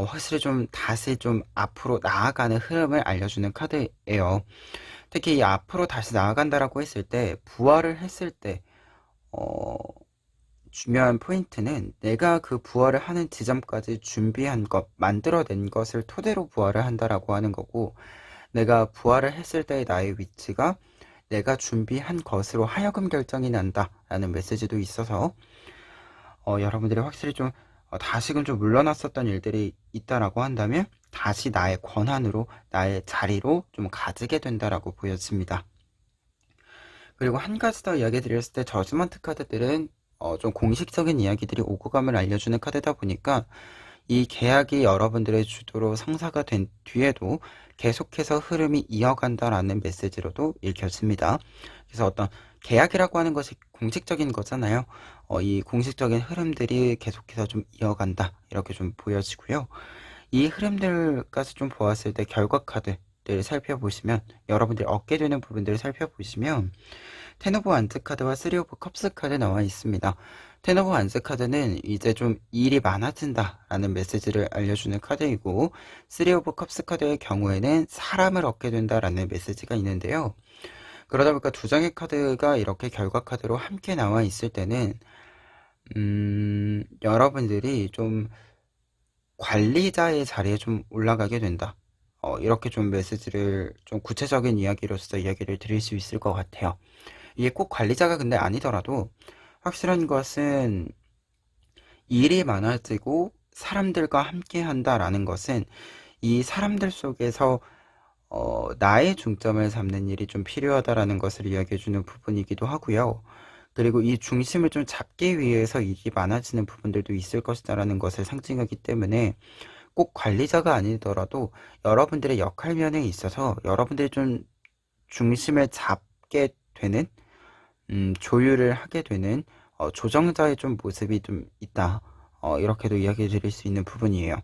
확실히 좀 다시 좀 앞으로 나아가는 흐름을 알려주는 카드예요. 특히 이 앞으로 다시 나아간다라고 했을 때 부활을 했을 때 중요한 포인트는 내가 그 부활을 하는 지점까지 준비한 것, 만들어낸 것을 토대로 부활을 한다라고 하는 거고, 내가 부활을 했을 때의 나의 위치가 내가 준비한 것으로 하여금 결정이 난다라는 메시지도 있어서 여러분들이 확실히 좀 다시금 좀 물러났었던 일들이 있다라고 한다면 다시 나의 권한으로 나의 자리로 좀 가지게 된다라고 보여집니다. 그리고 한 가지 더 이야기 드렸을 때 저지먼트 카드들은 좀 공식적인 이야기들이 오고 감을 알려주는 카드다 보니까 이 계약이 여러분들의 주도로 성사가 된 뒤에도 계속해서 흐름이 이어간다라는 메시지로도 읽혀집니다. 그래서 어떤 계약이라고 하는 것이 공식적인 거잖아요. 이 공식적인 흐름들이 계속해서 좀 이어간다 이렇게 좀 보여지고요. 이 흐름들까지 좀 보았을 때 결과 카드를 살펴보시면 여러분들이 얻게 되는 부분들을 살펴보시면 텐 오브 완즈 카드와 쓰리 오브 컵스 카드 나와 있습니다. 텐 오브 완즈 카드는 이제 좀 일이 많아진다 라는 메시지를 알려주는 카드이고 쓰리 오브 컵스 카드의 경우에는 사람을 얻게 된다 라는 메시지가 있는데요. 그러다 보니까 두 장의 카드가 이렇게 결과 카드로 함께 나와 있을 때는 여러분들이 좀 관리자의 자리에 좀 올라가게 된다. 이렇게 좀 메시지를 좀 구체적인 이야기로서 이야기를 드릴 수 있을 것 같아요. 이게 꼭 관리자가 근데 아니더라도 확실한 것은 일이 많아지고 사람들과 함께 한다라는 것은 이 사람들 속에서 나의 중점을 잡는 일이 좀 필요하다라는 것을 이야기해주는 부분이기도 하고요. 그리고 이 중심을 좀 잡기 위해서 일이 많아지는 부분들도 있을 것이다라는 것을 상징하기 때문에 꼭 관리자가 아니더라도 여러분들의 역할면에 있어서 여러분들이 좀 중심을 잡게 되는 조율을 하게 되는 조정자의 좀 모습이 좀 있다. 이렇게도 이야기해 드릴 수 있는 부분이에요.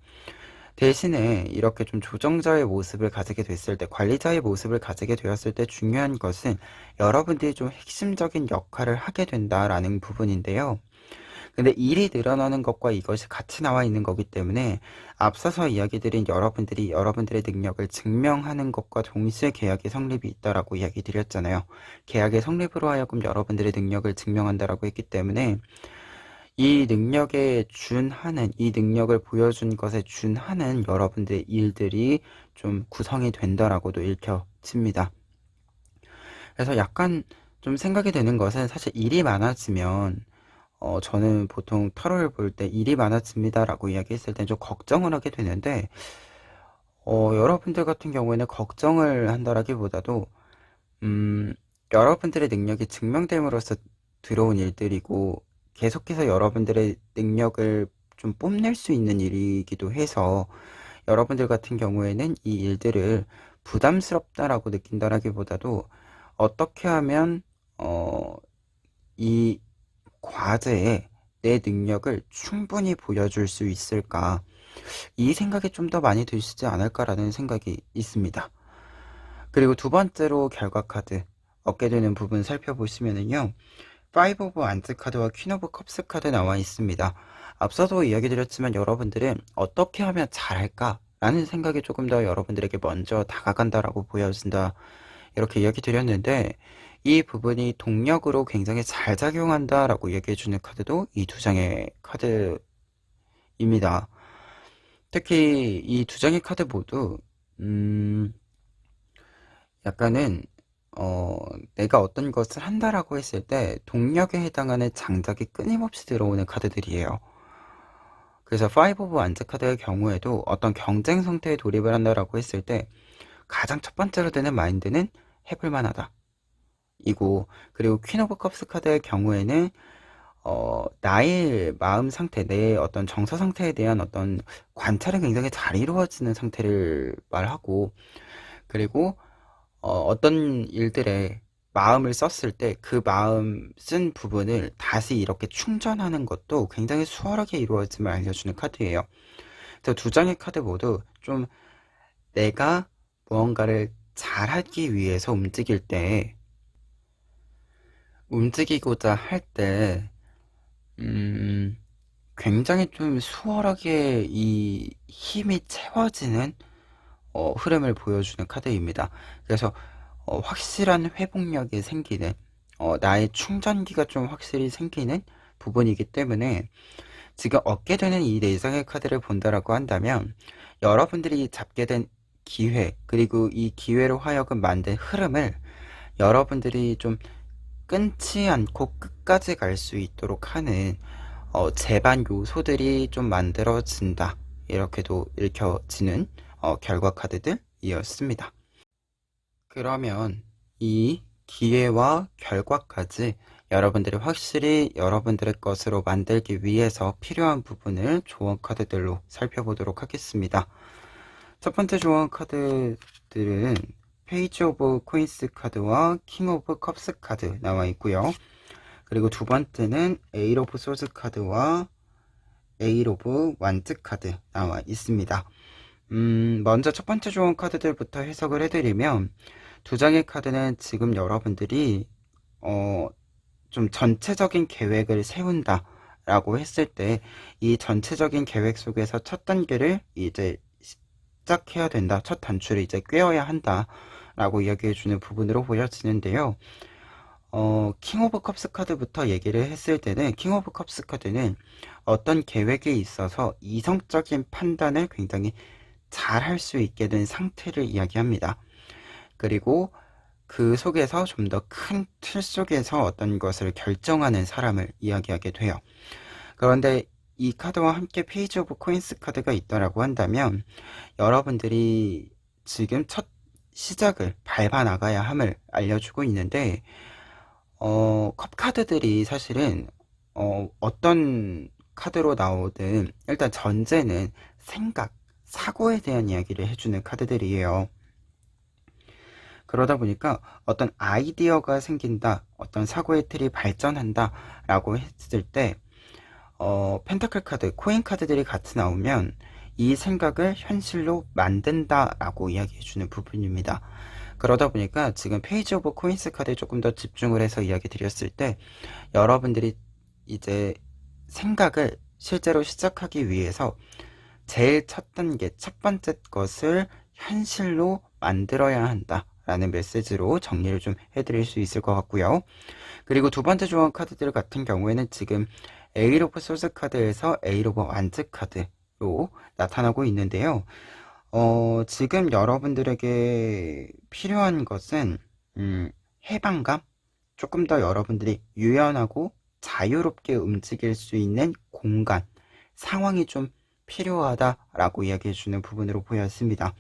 대신에 이렇게 좀 조정자의 모습을 가지게 됐을 때, 관리자의 모습을 가지게 되었을 때 중요한 것은 여러분들이 좀 핵심적인 역할을 하게 된다라는 부분인데요. 근데 일이 늘어나는 것과 이것이 같이 나와 있는 거기 때문에 앞서서 이야기 드린 여러분들이 여러분들의 능력을 증명하는 것과 동시에 계약의 성립이 있다라고 이야기 드렸잖아요. 계약의 성립으로 하여금 여러분들의 능력을 증명한다라고 했기 때문에 이 능력에 준하는, 이 능력을 보여준 것에 준하는 여러분들의 일들이 좀 구성이 된다라고도 읽혀집니다. 그래서 약간 좀 생각이 되는 것은 사실 일이 많아지면 저는 보통 타로를 볼 때 일이 많아집니다라고 이야기했을 때 좀 걱정을 하게 되는데 여러분들 같은 경우에는 걱정을 한다라기보다도 여러분들의 능력이 증명됨으로써 들어온 일들이고 계속해서 여러분들의 능력을 좀 뽐낼 수 있는 일이기도 해서 여러분들 같은 경우에는 이 일들을 부담스럽다라고 느낀다라기보다도 어떻게 하면 이 과제에 내 능력을 충분히 보여줄 수 있을까, 이 생각이 좀 더 많이 드시지 않을까라는 생각이 있습니다. 그리고 두 번째로 결과 카드 얻게 되는 부분 살펴보시면은요, 5 오브 완즈 카드와 퀸 오브 컵스 카드 나와 있습니다. 앞서도 이야기 드렸지만 여러분들은 어떻게 하면 잘할까 라는 생각이 조금 더 여러분들에게 먼저 다가간다라고 보여진다, 이렇게 이야기 드렸는데, 이 부분이 동력으로 굉장히 잘 작용한다라고 얘기해주는 카드도 이 두 장의 카드입니다. 특히 이 두 장의 카드 모두 약간은 내가 어떤 것을 한다라고 했을 때 동력에 해당하는 장작이 끊임없이 들어오는 카드들이에요. 그래서 5 오브 완즈 카드의 경우에도 어떤 경쟁 상태에 돌입을 한다라고 했을 때 가장 첫 번째로 드는 마인드는 해볼만하다 이고, 그리고 퀸 오브 컵스 카드의 경우에는 나의 마음 상태, 내 어떤 정서 상태에 대한 어떤 관찰이 굉장히 잘 이루어지는 상태를 말하고, 그리고 어떤 일들에 마음을 썼을 때 그 마음 쓴 부분을 다시 이렇게 충전하는 것도 굉장히 수월하게 이루어짐을 알려주는 카드예요. 그래서 두 장의 카드 모두 좀 내가 무언가를 잘하기 위해서 움직이고자 할 때 굉장히 좀 수월하게 이 힘이 채워지는 흐름을 보여주는 카드입니다. 그래서 확실한 회복력이 생기는, 나의 충전기가 좀 확실히 생기는 부분이기 때문에 지금 얻게 되는 이 네 장의 카드를 본다라고 한다면 여러분들이 잡게 된 기회, 그리고 이 기회로 하여금 만든 흐름을 여러분들이 좀 끊지 않고 끝까지 갈 수 있도록 하는 제반 요소들이 좀 만들어진다, 이렇게도 읽혀지는 결과 카드들이었습니다. 그러면 이 기회와 결과까지 여러분들이 확실히 여러분들의 것으로 만들기 위해서 필요한 부분을 조언 카드들로 살펴보도록 하겠습니다. 첫 번째 조언 카드들은 페이지 오브 코인스 카드와 킹 오브 컵스 카드 나와 있고요. 그리고 두 번째는 에잇 오브 소드 카드와 에잇 오브 완즈 카드 나와 있습니다. 먼저 첫 번째 조언 카드들부터 해석을 해드리면, 두 장의 카드는 지금 여러분들이 좀 전체적인 계획을 세운다 라고 했을 때 이 전체적인 계획 속에서 첫 단계를 이제 시작해야 된다, 첫 단추를 이제 꿰어야 한다 라고 이야기해주는 부분으로 보여지는데요. 킹 오브 컵스 카드부터 얘기를 했을 때는, 킹 오브 컵스 카드는 어떤 계획에 있어서 이성적인 판단을 굉장히 잘 할 수 있게 된 상태를 이야기합니다. 그리고 그 속에서 좀 더 큰 틀 속에서 어떤 것을 결정하는 사람을 이야기하게 돼요. 그런데 이 카드와 함께 페이지 오브 코인스 카드가 있다라고 한다면 여러분들이 지금 첫 시작을 밟아 나가야 함을 알려주고 있는데, 컵 카드들이 사실은 어떤 카드로 나오든 일단 전제는 생각, 사고에 대한 이야기를 해주는 카드들이에요. 그러다 보니까 어떤 아이디어가 생긴다, 어떤 사고의 틀이 발전한다 라고 했을 때 펜타클 카드, 코인 카드들이 같이 나오면 이 생각을 현실로 만든다 라고 이야기해주는 부분입니다. 그러다 보니까 지금 페이지 오브 코인스 카드에 조금 더 집중을 해서 이야기 드렸을 때 여러분들이 이제 생각을 실제로 시작하기 위해서 제일 첫 단계, 첫 번째 것을 현실로 만들어야 한다라는 메시지로 정리를 좀 해드릴 수 있을 것 같고요. 그리고 두 번째 조언 카드들 같은 경우에는 지금 에잇 오브 소스 카드에서 에잇 오브 완즈 카드로 나타나고 있는데요. 지금 여러분들에게 필요한 것은 해방감? 조금 더 여러분들이 유연하고 자유롭게 움직일 수 있는 공간, 상황이 좀 필요하다라고 이야기해주는 부분으로 보였습니다.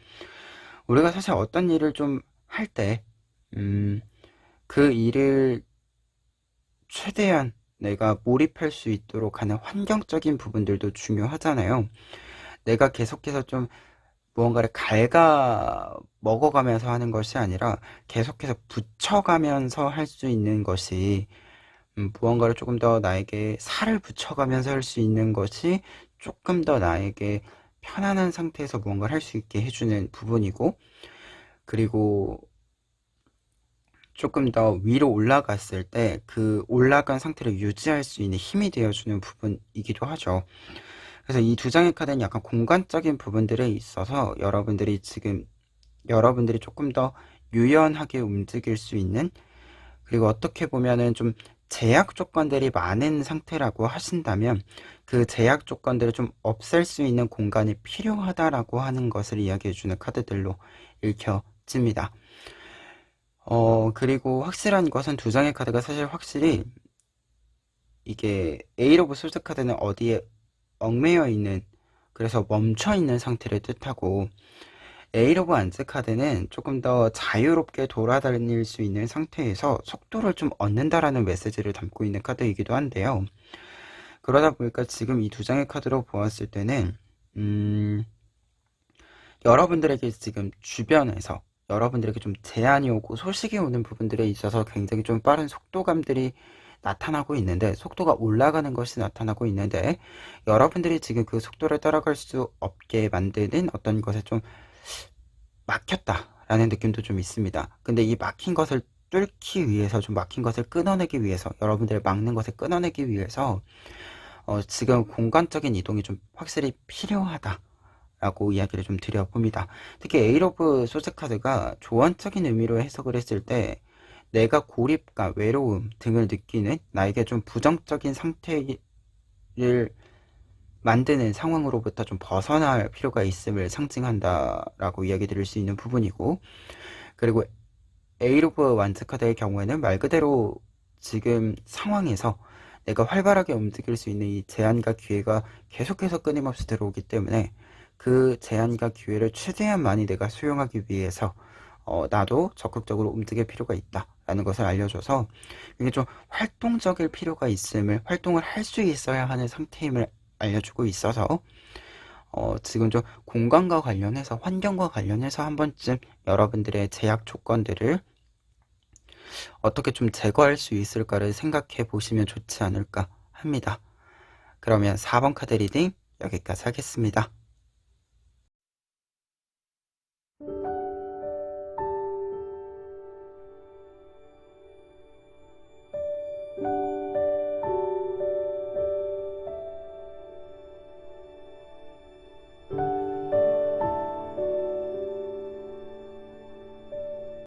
우리가 사실 어떤 일을 좀 할 때, 그 일을 최대한 내가 몰입할 수 있도록 하는 환경적인 부분들도 중요하잖아요. 내가 계속해서 좀 무언가를 갉아 먹어가면서 하는 것이 아니라 계속해서 붙여가면서 할 수 있는 것이 무언가를 조금 더 나에게 살을 붙여가면서 할 수 있는 것이 조금 더 나에게 편안한 상태에서 무언가를 할 수 있게 해주는 부분이고, 그리고 조금 더 위로 올라갔을 때 그 올라간 상태를 유지할 수 있는 힘이 되어주는 부분이기도 하죠. 그래서 이 두 장의 카드는 약간 공간적인 부분들에 있어서 여러분들이 조금 더 유연하게 움직일 수 있는, 그리고 어떻게 보면은 좀 제약 조건들이 많은 상태라고 하신다면 그 제약 조건들을 좀 없앨 수 있는 공간이 필요하다라고 하는 것을 이야기해주는 카드들로 읽혀집니다. 그리고 확실한 것은 두 장의 카드가 사실 확실히 이게 에잇 오브 소드 카드는 어디에 얽매여 있는, 그래서 멈춰 있는 상태를 뜻하고, 에잇 오브 완즈 카드는 조금 더 자유롭게 돌아다닐 수 있는 상태에서 속도를 좀 얻는다라는 메시지를 담고 있는 카드이기도 한데요. 그러다 보니까 지금 이 두 장의 카드로 보았을 때는 여러분들에게 지금 주변에서 여러분들에게 좀 제한이 오고 소식이 오는 부분들에 있어서 굉장히 좀 빠른 속도감들이 나타나고 있는데, 속도가 올라가는 것이 나타나고 있는데, 여러분들이 지금 그 속도를 따라갈 수 없게 만드는 어떤 것에 좀 막혔다라는 느낌도 좀 있습니다. 근데 이 막힌 것을 뚫기 위해서, 좀 막힌 것을 끊어내기 위해서, 여러분들을 막는 것을 끊어내기 위해서 지금 공간적인 이동이 좀 확실히 필요하다 라고 이야기를 좀 드려봅니다. 특히 에잇 오브 소스 카드가 조언적인 의미로 해석을 했을 때 내가 고립감, 외로움 등을 느끼는, 나에게 좀 부정적인 상태를 만드는 상황으로부터 좀 벗어날 필요가 있음을 상징한다라고 이야기 드릴 수 있는 부분이고, 그리고 에잇 오브 완즈 카드의 경우에는 말 그대로 지금 상황에서 내가 활발하게 움직일 수 있는 이 제한과 기회가 계속해서 끊임없이 들어오기 때문에 그 제한과 기회를 최대한 많이 내가 수용하기 위해서 나도 적극적으로 움직일 필요가 있다라는 것을 알려줘서, 이게 좀 활동적일 필요가 있음을, 활동을 할 수 있어야 하는 상태임을 알려주고 있어서 지금 좀 공간과 관련해서, 환경과 관련해서 한 번쯤 여러분들의 제약 조건들을 어떻게 좀 제거할 수 있을까를 생각해 보시면 좋지 않을까 합니다. 그러면 4번 카드 리딩 여기까지 하겠습니다.